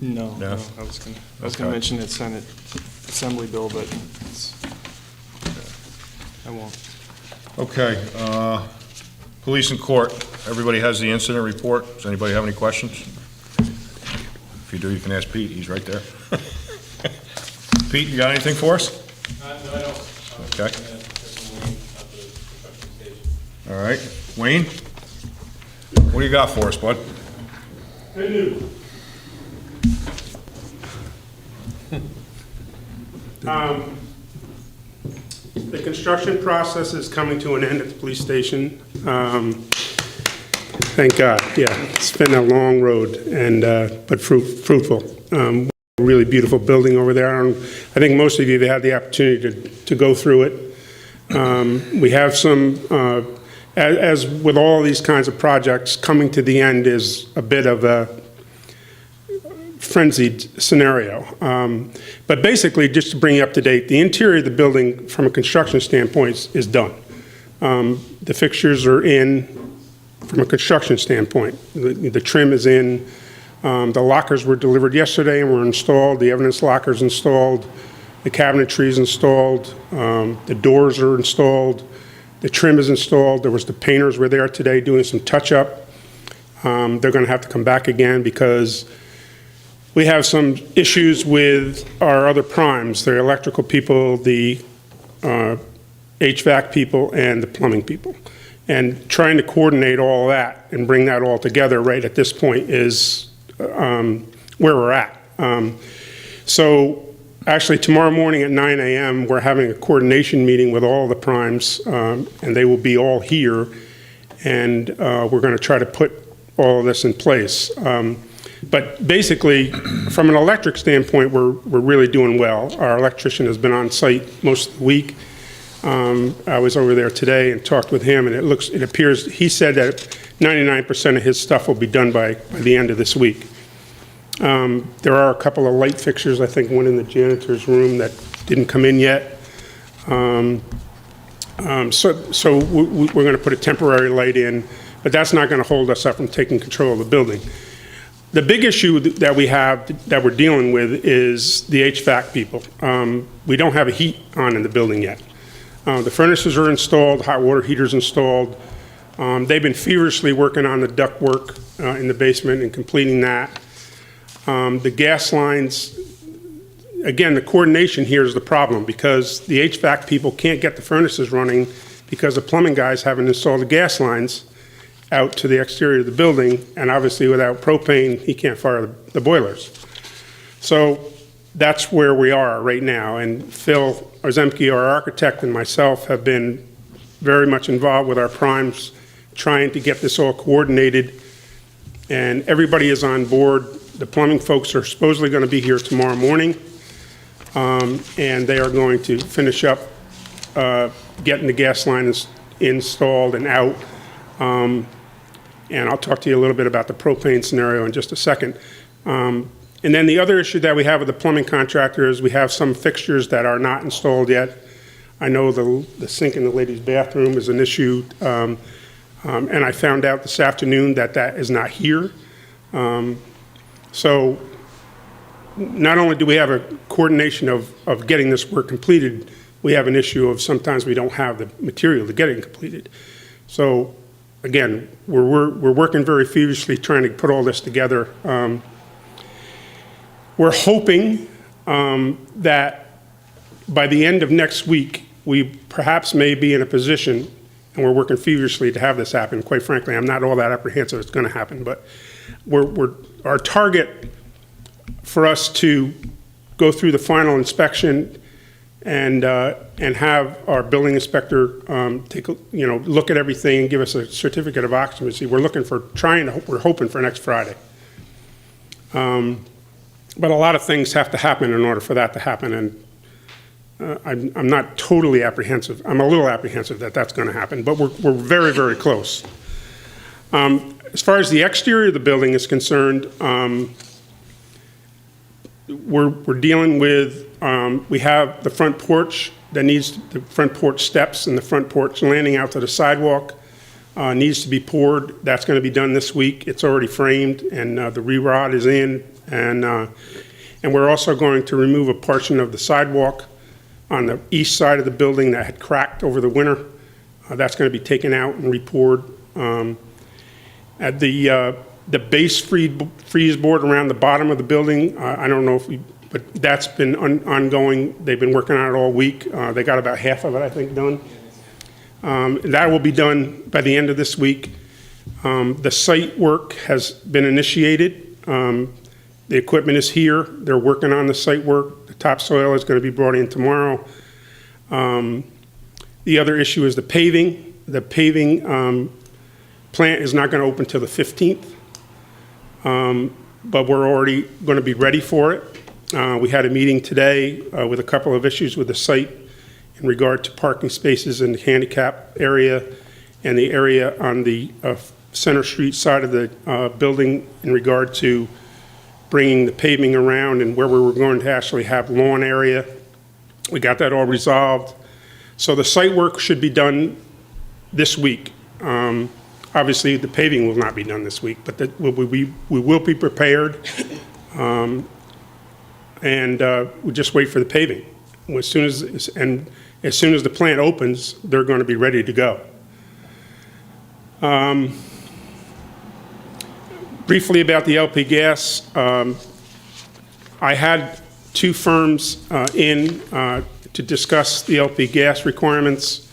No, No? I was gonna Okay. mention that Senate Assembly bill, but I won't. Okay, police and court. Everybody has the incident report. Does anybody have any questions? If you do, you can ask Pete. He's right there. Pete, you got anything for us? No, I don't. Okay. All right. Wayne? What do you got for us, bud? Good news. The construction process is coming to an end at the police station. Thank God, yeah. It's been a long road, and but fruitful. Really beautiful building over there. I think most of you have had the opportunity to go through it. We have some, as with all these kinds of projects, coming to the end is a bit of a frenzied scenario. But basically, just to bring you up to date, the interior of the building, from a construction standpoint, is done. The fixtures are in from a construction standpoint. The trim is in. The lockers were delivered yesterday and were installed. The evidence lockers installed. The cabinetry is installed. The doors are installed. The trim is installed. The painters were there today doing some touch-up. They're going to have to come back again because we have some issues with our other primes, the electrical people, the HVAC people, and the plumbing people. And trying to coordinate all that and bring that all together right at this point is where we're at. So actually tomorrow morning at 9 a.m. we're having a coordination meeting with all the primes, and they will be all here. and we're going to try to put all of this in place. But basically, from an electric standpoint, we're really doing well. Our electrician has been on site most of the week. I was over there today and talked with him, and it appears, he said that 99% of his stuff will be done by the end of this week. There are a couple of light fixtures, I think one in the janitor's room that didn't come in yet. So we're going to put a temporary light in, but that's not going to hold us up from taking control of the building. The big issue that we have, that we're dealing with, is the HVAC people. We don't have a heat on in the building yet. The furnaces are installed, hot water heaters installed. They've been feverishly working on the duct work in the basement and completing that. The gas lines, again, the coordination here is the problem, because the HVAC people can't get the furnaces running because the plumbing guys haven't installed the gas lines out to the exterior of the building, and obviously without propane, he can't fire the boilers. So that's where we are right now, and Phil Orzemke, our architect, and myself have been very much involved with our primes, trying to get this all coordinated, and everybody is on board. The plumbing folks are supposedly going to be here tomorrow morning, and they are going to finish up getting the gas lines installed and out. And I'll talk to you a little bit about the propane scenario in just a second. And then the other issue that we have with the plumbing contractor is we have some fixtures that are not installed yet. I know the sink in the ladies' bathroom is an issue, and I found out this afternoon that that is not here. So not only do we have a coordination of getting this work completed, we have an issue of sometimes we don't have the material to get it completed. So again, we're working very feverishly trying to put all this together. We're hoping that by the end of next week, we perhaps may be in a position, and we're working feverishly to have this happen. Quite frankly, I'm not all that apprehensive it's going to happen, but our target for us to go through the final inspection and have our building inspector look at everything and give us a certificate of occupancy. We're hoping for next Friday. But a lot of things have to happen in order for that to happen, and I'm not totally apprehensive. I'm a little apprehensive that that's going to happen, but we're very, very close. As far as the exterior of the building is concerned, we're dealing with, we have the front porch that needs, the front porch steps and the front porch landing out to the sidewalk needs to be poured. That's going to be done this week. It's already framed, and the re-rod is in, and we're also going to remove a portion of the sidewalk on the east side of the building that had cracked over the winter. That's going to be taken out and re-poured. At the base freeze board around the bottom of the building, I don't know but that's been ongoing. They've been working on it all week. They got about half of it, I think, done. That will be done by the end of this week. The site work has been initiated. The equipment is here. They're working on the site work. The topsoil is going to be brought in tomorrow. The other issue is the paving. The paving plant is not going to open till the 15th, but we're already going to be ready for it. We had a meeting today with a couple of issues with the site in regard to parking spaces in the handicap area and the area on the Center Street side of the building in regard to bringing the paving around and where we were going to actually have lawn area. We got that all resolved. So the site work should be done this week. Obviously, the paving will not be done this week, but we will be prepared, and we'll just wait for the paving. As soon as the plant opens, they're going to be ready to go. Briefly about the LP gas, I had two firms in to discuss the LP gas requirements.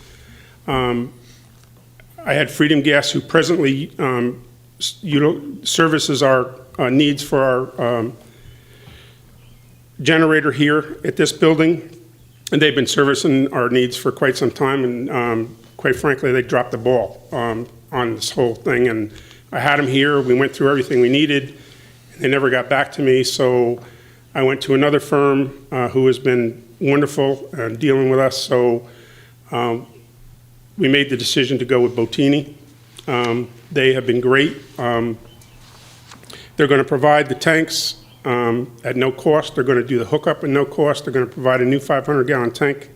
I had Freedom Gas, who presently services our needs for our generator here at this building, and they've been servicing our needs for quite some time, and quite frankly, they dropped the ball. on this whole thing, and I had them here, we went through everything we needed, and they never got back to me, so I went to another firm who has been wonderful dealing with us, so we made the decision to go with Botini. They have been great. They're going to provide the tanks at no cost. They're going to do the hookup at no cost. They're going to provide a new 500-gallon tank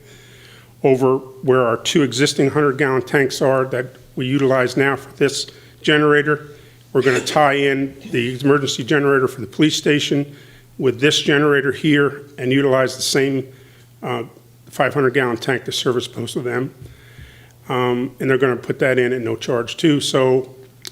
over where our 2 existing 100-gallon tanks are that we utilize now for this generator. We're going to tie in the emergency generator for the police station with this generator here and utilize the same 500-gallon tank to service both of them. And they're going to put that in at no charge too,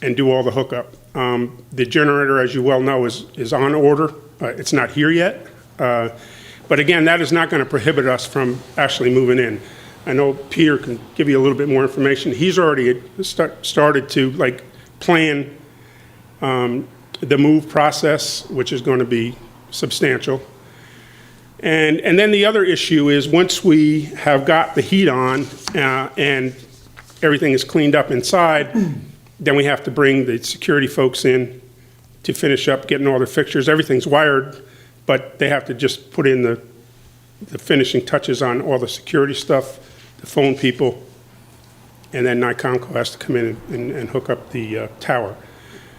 and do all the hookup. The generator, as you well know, is on order. It's not here yet. But again, that is not going to prohibit us from actually moving in. I know Peter can give you a little bit more information. He's already started to plan the move process, which is going to be substantial. And then the other issue is once we have got the heat on and everything is cleaned up inside, then we have to bring the security folks in to finish up getting all the fixtures. Everything's wired, but they have to just put in the finishing touches on all the security stuff, the phone people, and then NICOMCO has to come in and hook up the tower.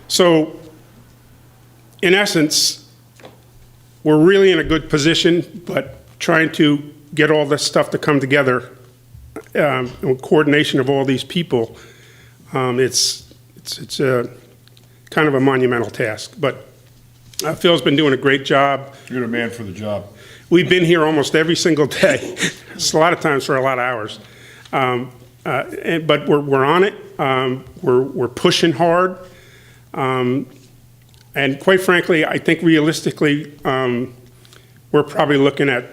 So in essence, we're really in a good position, but trying to get all this stuff to come together, coordination of all these people, it's a kind of a monumental task. But Phil's been doing a great job. You're the man for the job. We've been here almost every single day. It's a lot of times for a lot of hours. But we're on it. We're pushing hard. And quite frankly, I think realistically, we're probably looking at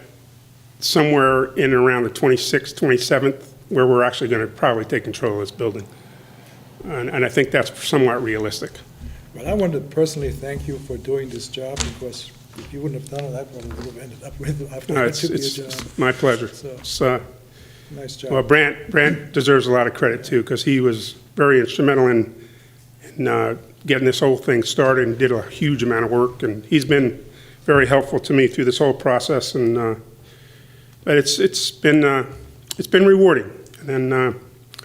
somewhere in and around the 26th, 27th, where we're actually going to probably take control of this building. And I think that's somewhat realistic. Well, I want to personally thank you for doing this job, because if you wouldn't have done it, that's what I would have ended up with after I took your job. It's my pleasure. So, nice job. Well, Brant deserves a lot of credit too, because he was very instrumental in getting this whole thing started and did a huge amount of work, and he's been very helpful to me through this whole process. And but it's been rewarding, and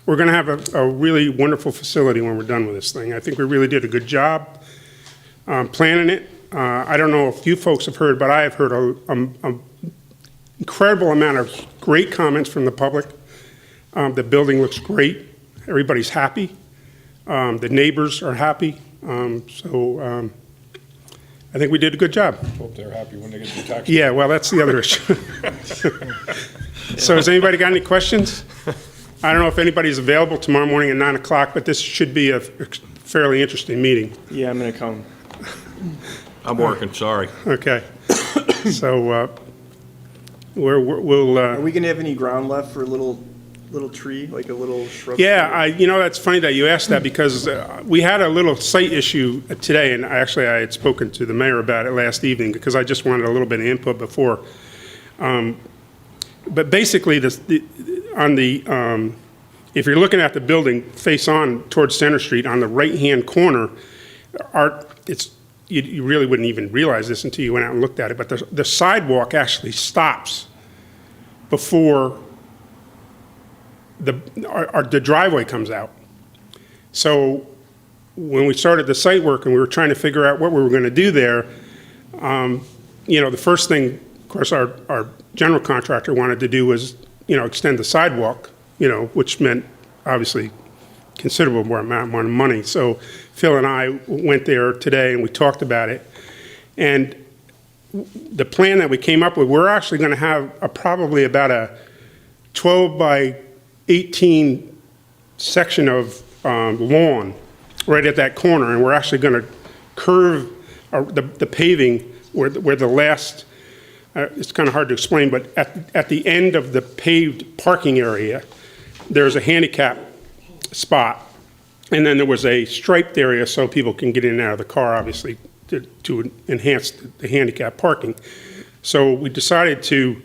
we're going to have a really wonderful facility when we're done with this thing. I think we really did a good job planning it. I don't know if you folks have heard, but I have heard an incredible amount of great comments from the public. The building looks great. Everybody's happy. The neighbors are happy. So I think we did a good job. Hope they're happy when they get their tax. Yeah, well, that's the other issue. So has anybody got any questions? I don't know if anybody's available tomorrow morning at 9 o'clock, but this should be a fairly interesting meeting. Yeah, I'm going to come. I'm working, sorry. Okay. So we'll... Are we going to have any ground left for a little tree, like a little shrub? Yeah, that's funny that you asked that, because we had a little site issue today, and I had spoken to the mayor about it last evening, because I just wanted a little bit of input before. But basically, if you're looking at the building face on towards Center Street, on the right-hand corner, you really wouldn't even realize this until you went out and looked at it, but the sidewalk actually stops before the driveway comes out. So when we started the site work and we were trying to figure out what we were going to do there, the first thing, of course, our general contractor wanted to do was, extend the sidewalk, which meant obviously considerable more amount of money. So Phil and I went there today and we talked about it. And the plan that we came up with, we're actually going to have probably about a 12 by 18 section of lawn right at that corner, and we're actually going to curve the paving where the last, it's kind of hard to explain, but at the end of the paved parking area, there's a handicap spot, and then there was a striped area so people can get in and out of the car, obviously, to enhance the handicap parking. So we decided to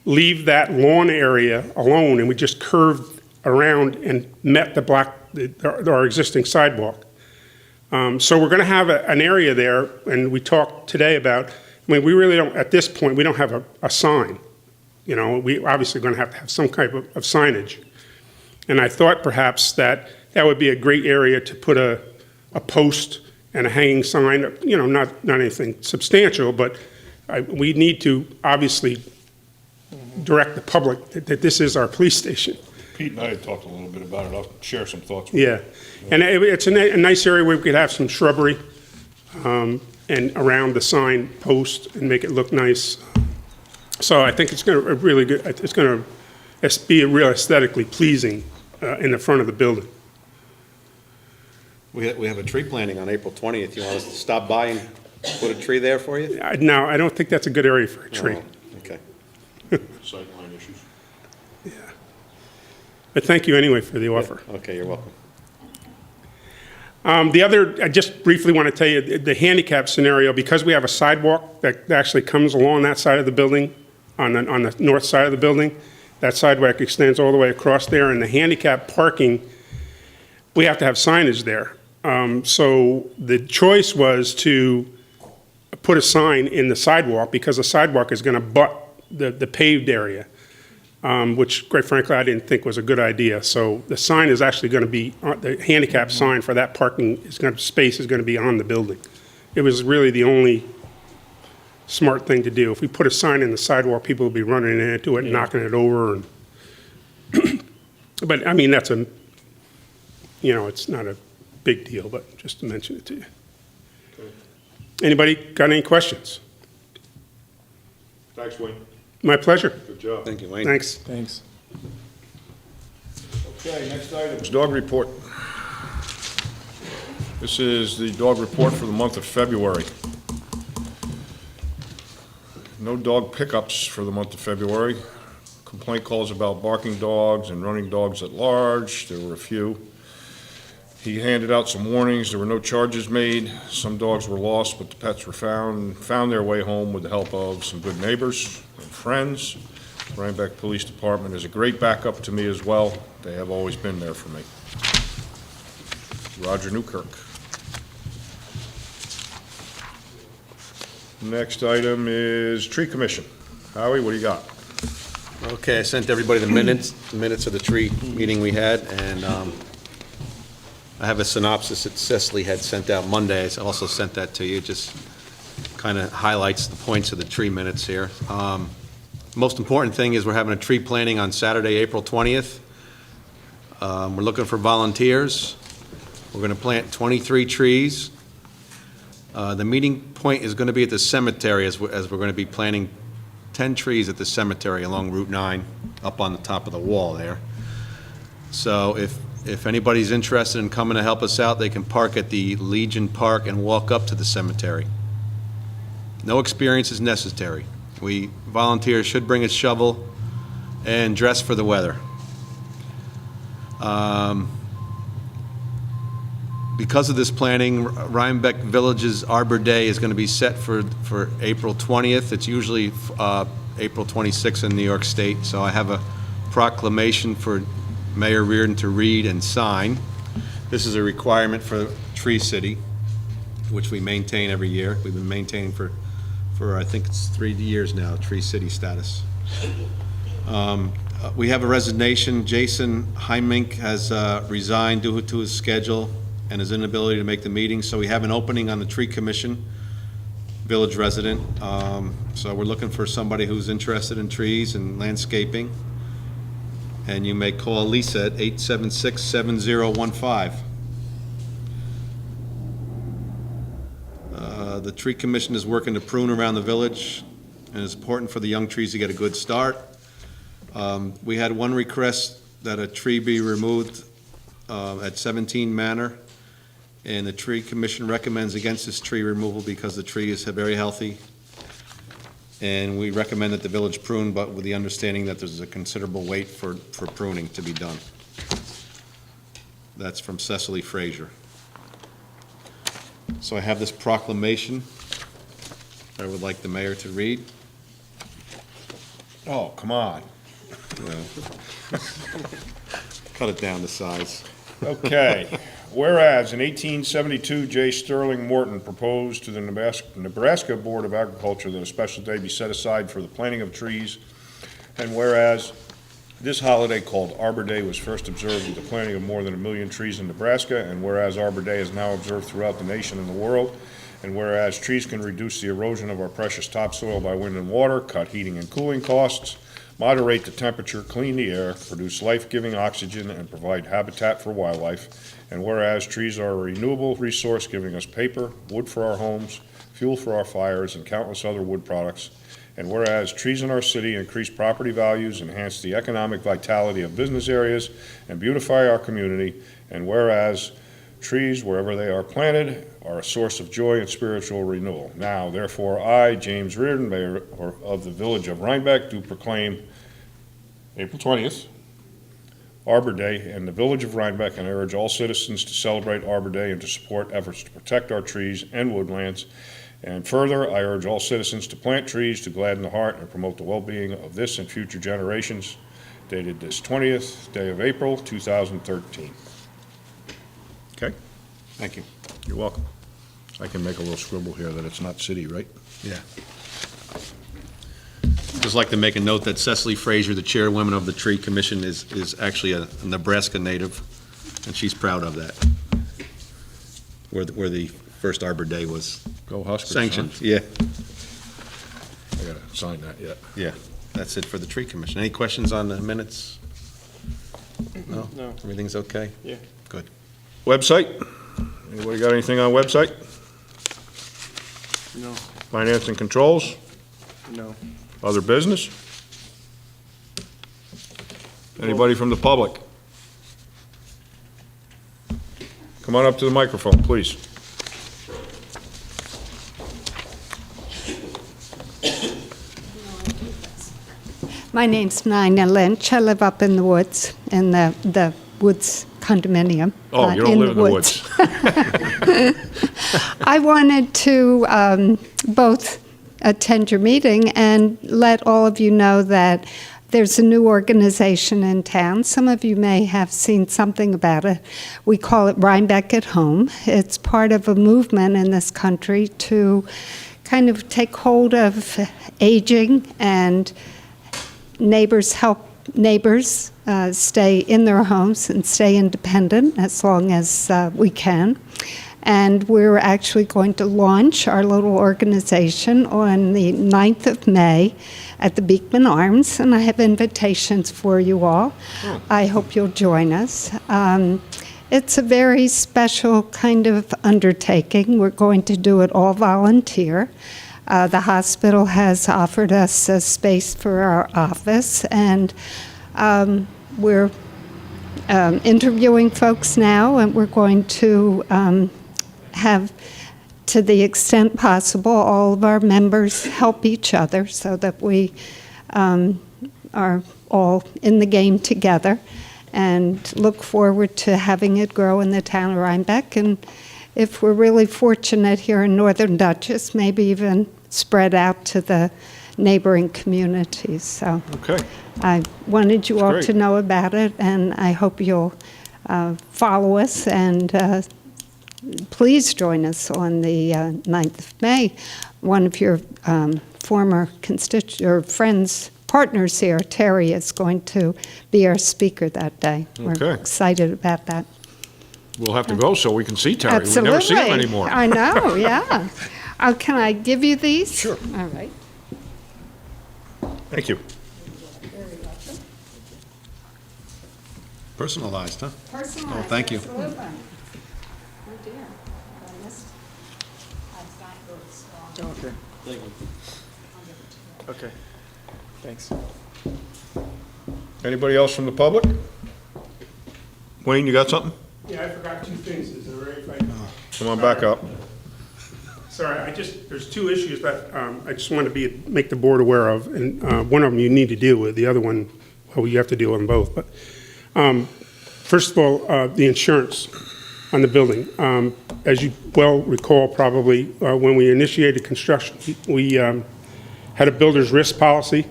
leave that lawn area alone, and we just curved around and met our existing sidewalk. So we're going to have an area there, and we talked today about, I mean, we really don't, at this point, we don't have a sign. You know, we obviously going to have some type of signage. And I thought perhaps that would be a great area to put a post and a hanging sign, you know, not anything substantial, but we need to obviously direct the public that this is our police station. Pete and I had talked a little bit about it. I'll share some thoughts with you. Yeah, and it's a nice area where we could have some shrubbery and around the sign post and make it look nice. So I think it's going to really good. It's going to be real aesthetically pleasing in the front of the building. We have a tree planting on April 20th. You want us to stop by and put a tree there for you? No, I don't think that's a good area for a tree. Oh, okay. Sightline issues. Yeah. But thank you anyway for the offer. Okay, you're welcome. The other, I just briefly want to tell you, the handicap scenario, because we have a sidewalk that actually comes along that side of the building, on the north side of the building, that sidewalk extends all the way across there, and the handicap parking, we have to have signage there. So the choice was to put a sign in the sidewalk, because the sidewalk is going to butt the paved area, which quite frankly I didn't think was a good idea. So the sign is actually going to be, the handicap sign for that parking space is going to be on the building. It was really the only smart thing to do. If we put a sign in the sidewalk, people will be running into it, knocking it over. And but I mean, that's it's not a big deal, but just to mention it to you. Anybody got any questions? Thanks, Wayne. My pleasure. Good job. Thank you, Wayne. Thanks. Thanks. Okay, next item is dog report. This is the dog report for the month of February. No dog pickups for the month of February. Complaint calls about barking dogs and running dogs at large. There were a few. He handed out some warnings. There were no charges made. Some dogs were lost, but the pets were found their way home with the help of some good neighbors and friends. Rhinebeck Police Department is a great backup to me as well. They have always been there for me. Roger Newkirk. Next item is Tree Commission. Howie, what do you got? Okay, I sent everybody the minutes of the tree meeting we had, and I have a synopsis that Cecily had sent out Monday. I also sent that to you, just kind of highlights the points of the tree minutes here. Most important thing is we're having a tree planting on Saturday, April 20th. We're looking for volunteers. We're going to plant 23 trees. The meeting point is going to be at the cemetery, as we're going to be planting 10 trees at the cemetery along Route 9, up on the top of the wall there. So if anybody's interested in coming to help us out, they can park at the Legion Park and walk up to the cemetery. No experience is necessary. Volunteers should bring a shovel and dress for the weather. Because of this planning, Rhinebeck Village's Arbor Day is going to be set for April 20th. It's usually April 26th in New York State, so I have a proclamation for Mayor Reardon to read and sign. This is a requirement for Tree City, which we maintain every year. We've been maintaining for I think it's 3 years now, Tree City status. We have a resignation. Jason Heimink has resigned due to his schedule and his inability to make the meeting, so we have an opening on the Tree Commission, village resident. So we're looking for somebody who's interested in trees and landscaping. And you may call Lisa at 876-7015. The Tree Commission is working to prune around the village, and it's important for the young trees to get a good start. We had one request that a tree be removed at 17 Manor, and the Tree Commission recommends against this tree removal because the tree is very healthy. And we recommend that the village prune, but with the understanding that there's a considerable wait for pruning to be done. That's from Cecily Frazier. So I have this proclamation I would like the mayor to read. Oh, come on. Cut it down to size. Okay. Whereas in 1872, J. Sterling Morton proposed to the Nebraska Board of Agriculture that a special day be set aside for the planting of trees, and whereas this holiday called Arbor Day was first observed with the planting of more than 1 million trees in Nebraska, and whereas Arbor Day is now observed throughout the nation and the world, and whereas trees can reduce the erosion of our precious topsoil by wind and water, cut heating and cooling costs, moderate the temperature, clean the air, produce life-giving oxygen, and provide habitat for wildlife, and whereas trees are a renewable resource giving us paper, wood for our homes, fuel for our fires, and countless other wood products, and whereas trees in our city increase property values, enhance the economic vitality of business areas, and beautify our community, and whereas trees, wherever they are planted, are a source of joy and spiritual renewal. Now, therefore, I, James Reardon, Mayor of the Village of Rhinebeck, do proclaim April 20th, Arbor Day in the Village of Rhinebeck, and I urge all citizens to celebrate Arbor Day and to support efforts to protect our trees and woodlands. And further, I urge all citizens to plant trees to gladden the heart and promote the well-being of this and future generations. Dated this 20th day of April, 2013. Okay? Thank you. You're welcome. I can make a little scribble here that it's not city, right? Yeah. Just like to make a note that Cecily Frazier, the chairwoman of the Tree Commission, is actually a Nebraska native, and she's proud of that. Where the first Arbor Day was Go Huskers, sanctioned. huh? Yeah. I gotta sign that yet. Yeah. That's it for the Tree Commission. Any questions on the minutes? No? No. Everything's okay? Yeah. Good. Website? Anybody got anything on website? No, Finance and controls? no. Other business? Anybody from the public? Come on up to the microphone, please. My name's Nina Lynch. I live up in the woods, in the woods condominium. Oh, you don't live in the woods. I wanted to both attend your meeting and let all of you know that there's a new organization in town. Some of you may have seen something about it. We call it Rhinebeck at Home. It's part of a movement in this country to kind of take hold of aging and neighbors help neighbors stay in their homes and stay independent as long as we can. And we're actually going to launch our little organization on the 9th of May at the Beekman Arms, and I have invitations for you all. I hope you'll join us. It's a very special kind of undertaking. We're going to do it all volunteer. The hospital has offered us a space for our office, and we're interviewing folks now, and we're going to have, to the extent possible, all of our members help each other so that we are all in the game together, and look forward to having it grow in the town of Rhinebeck. And if we're really fortunate here in northern Dutchess, maybe even spread out to the neighboring communities. So Okay. I wanted you all great. to know about it, and I hope you'll follow us, and please join us on the 9th of May. One of your former or friends, partners here, Terry, is going to be our speaker that day. We're Okay. excited about that. We'll have to go so we can see Terry. Absolutely. We never see him anymore. I know, yeah. Can I give you these? Sure. All right. Thank you. Personalized, huh? Personalized. Oh, thank you. Absolutely. Oh, dear. I missed. I've got yours. Okay. Okay. Thanks. Anybody else from the public? Wayne, you got something? Yeah, I forgot two things. Is it all right if I? Come on back up. Sorry, there's two issues that I just want to make the board aware of, and one of them you need to deal with. The other one, well, you have to deal with them both. But first of all, the insurance on the building. As you well recall, probably, when we initiated construction, we had a builder's risk policy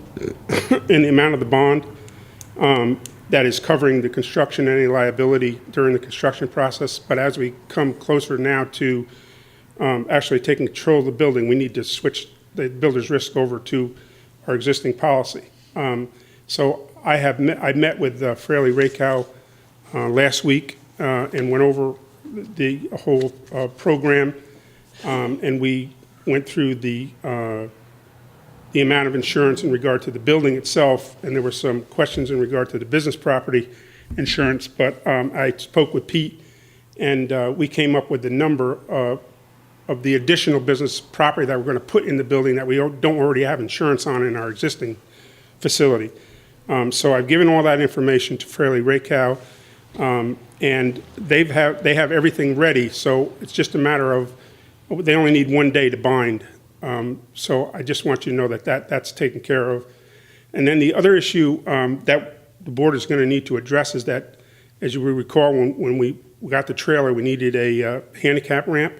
in the amount of the bond. that is covering the construction, any liability during the construction process. But as we come closer now to actually taking control of the building, we need to switch the builder's risk over to our existing policy. So I met with Fraley Rakow last week and went over the whole program, and we went through the amount of insurance in regard to the building itself, and there were some questions in regard to the business property insurance, but I spoke with Pete, and we came up with the number of the additional business property that we're going to put in the building that we don't already have insurance on in our existing facility. So I've given all that information to Fraley Rakow, and they have everything ready, so it's just a matter of, they only need 1 day to bind. So I just want you to know that's taken care of. And then the other issue that the board is going to need to address is that, as you will recall, when we got the trailer, we needed a handicap ramp,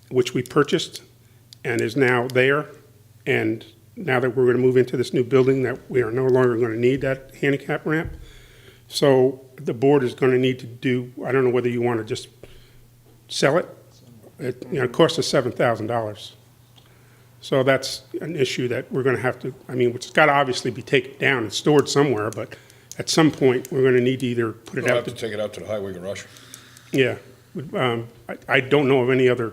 which we purchased and is now there. And now that we're going to move into this new building, that we are no longer going to need that handicap ramp. So the board is going to need to do, I don't know whether you want to just sell it. It costs us $7,000. So that's an issue that we're going to have to, it's got to obviously be taken down and stored somewhere, but at some point, we're going to need to either put it We'll out have to take it out to the highway garage. Yeah. I don't know of any other,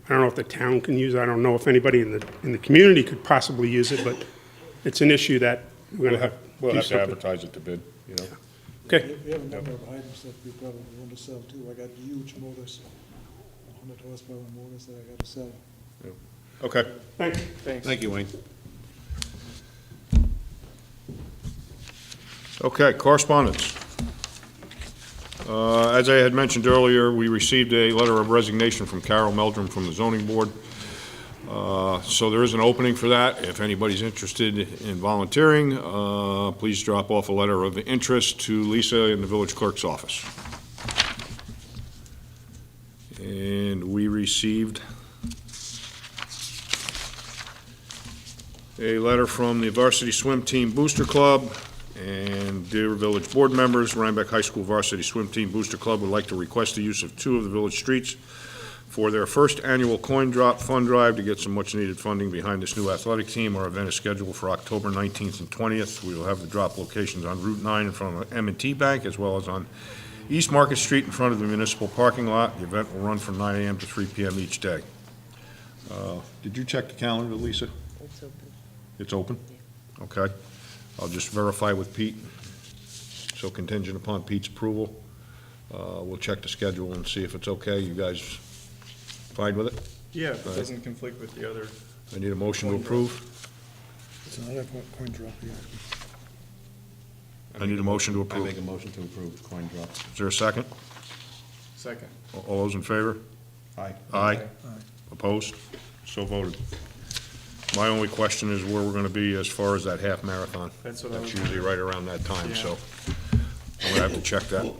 I don't know if the town can use it. I don't know if anybody in the community could possibly use it, but it's an issue that we're going to have to We'll do have to something. advertise it to bid, you know. Okay. We have a number of items that we probably want to sell too. I got huge motors, 100 horsepower motors that I got to sell. Okay. Thanks. Thank you, Wayne. Okay, correspondence. As I had mentioned earlier, we received a letter of resignation from Carol Meldrum from the zoning board. So there is an opening for that. If anybody's interested in volunteering, please drop off a letter of interest to Lisa in the village clerk's office. And we received a letter from the Varsity Swim Team Booster Club. And dear village board members, Rhinebeck High School Varsity Swim Team Booster Club would like to request the use of 2 of the village streets for their first annual coin drop fund drive to get some much-needed funding behind this new athletic team. Our event is scheduled for October 19th and 20th. We will have the drop locations on Route 9 in front of M&T Bank, as well as on East Market Street in front of the municipal parking lot. The event will run from 9 a.m. to 3 p.m. each day. Did you check the calendar, Lisa? It's open. It's open? Okay. I'll just verify with Pete. So contingent upon Pete's approval, we'll check the schedule and see if it's okay. You guys fine with it? Yeah, if it doesn't conflict with the other. I need a motion to approve. It's another coin drop here. I need a motion to I approve. make a motion to approve the coin drop. Is there a second? Second. All those in favor? Aye. Aye. Opposed? So voted. My only question is where we're gonna be as far as that half marathon. That's what I was- usually right around that time, Yeah. so I'm gonna have to check that.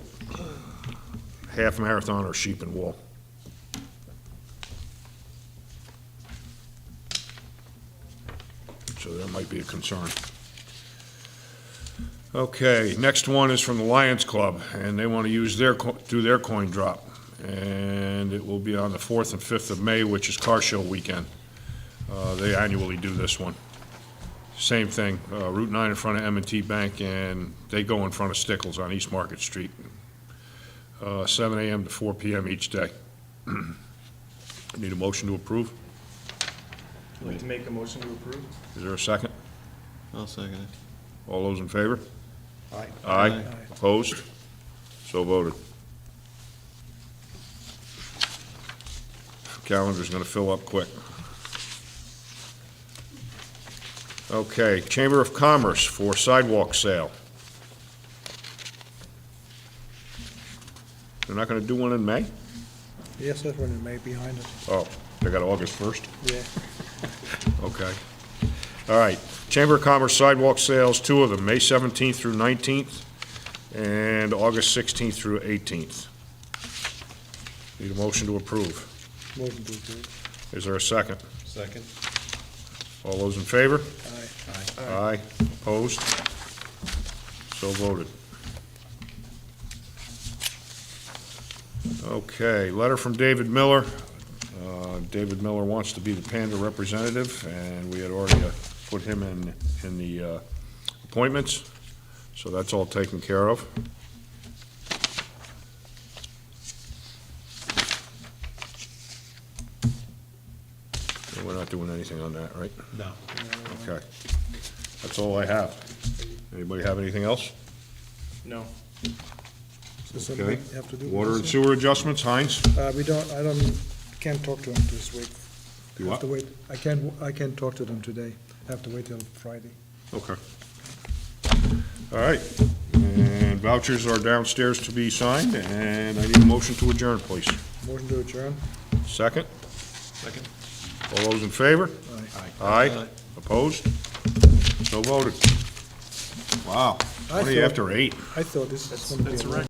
Half marathon or sheep and wool. So that might be a concern. Okay, next one is from the Lions Club, and they want to use do their coin drop. And it will be on the 4th and 5th of May, which is car show weekend. They annually do this one. Same thing, Route 9 in front of M&T Bank, and they go in front of Stickles on East Market Street. 7 a.m. to 4 p.m. each day. Need a motion to approve? I'd like to make a motion to approve. Is there a second? I'll second it. All those in favor? Aye. Aye. Opposed? So voted. Calendar's gonna fill up quick. Okay, Chamber of Commerce for sidewalk sale. They're not gonna do one in May? Yes, that's one in May behind it. Oh, they got August 1st? Yeah. Okay. All right, Chamber of Commerce sidewalk sales, 2 of them, May 17th through 19th, and August 16th through 18th. Need a motion to approve. Motion to approve. Is there a second? Second. All those in favor? Aye. Aye. Opposed? So voted. Okay, letter from David Miller. David Miller wants to be the Panda representative, and we had already put him in the appointments, so that's all taken care of. And we're not doing anything on that, right? No. Okay. That's all I have. Anybody have anything else? No. So something Okay. you have to do. Water and sewer adjustments, Heinz? Can't talk to them this week. You Have what? to wait. I can't talk to them today. Have to wait till Friday. Okay. All right. And vouchers are downstairs to be signed, and I need a motion to adjourn, please. Motion to adjourn? Second? Second. All those in favor? Aye. Aye. Opposed? So voted. Wow. I 20 thought- after 8. I thought this was going to be.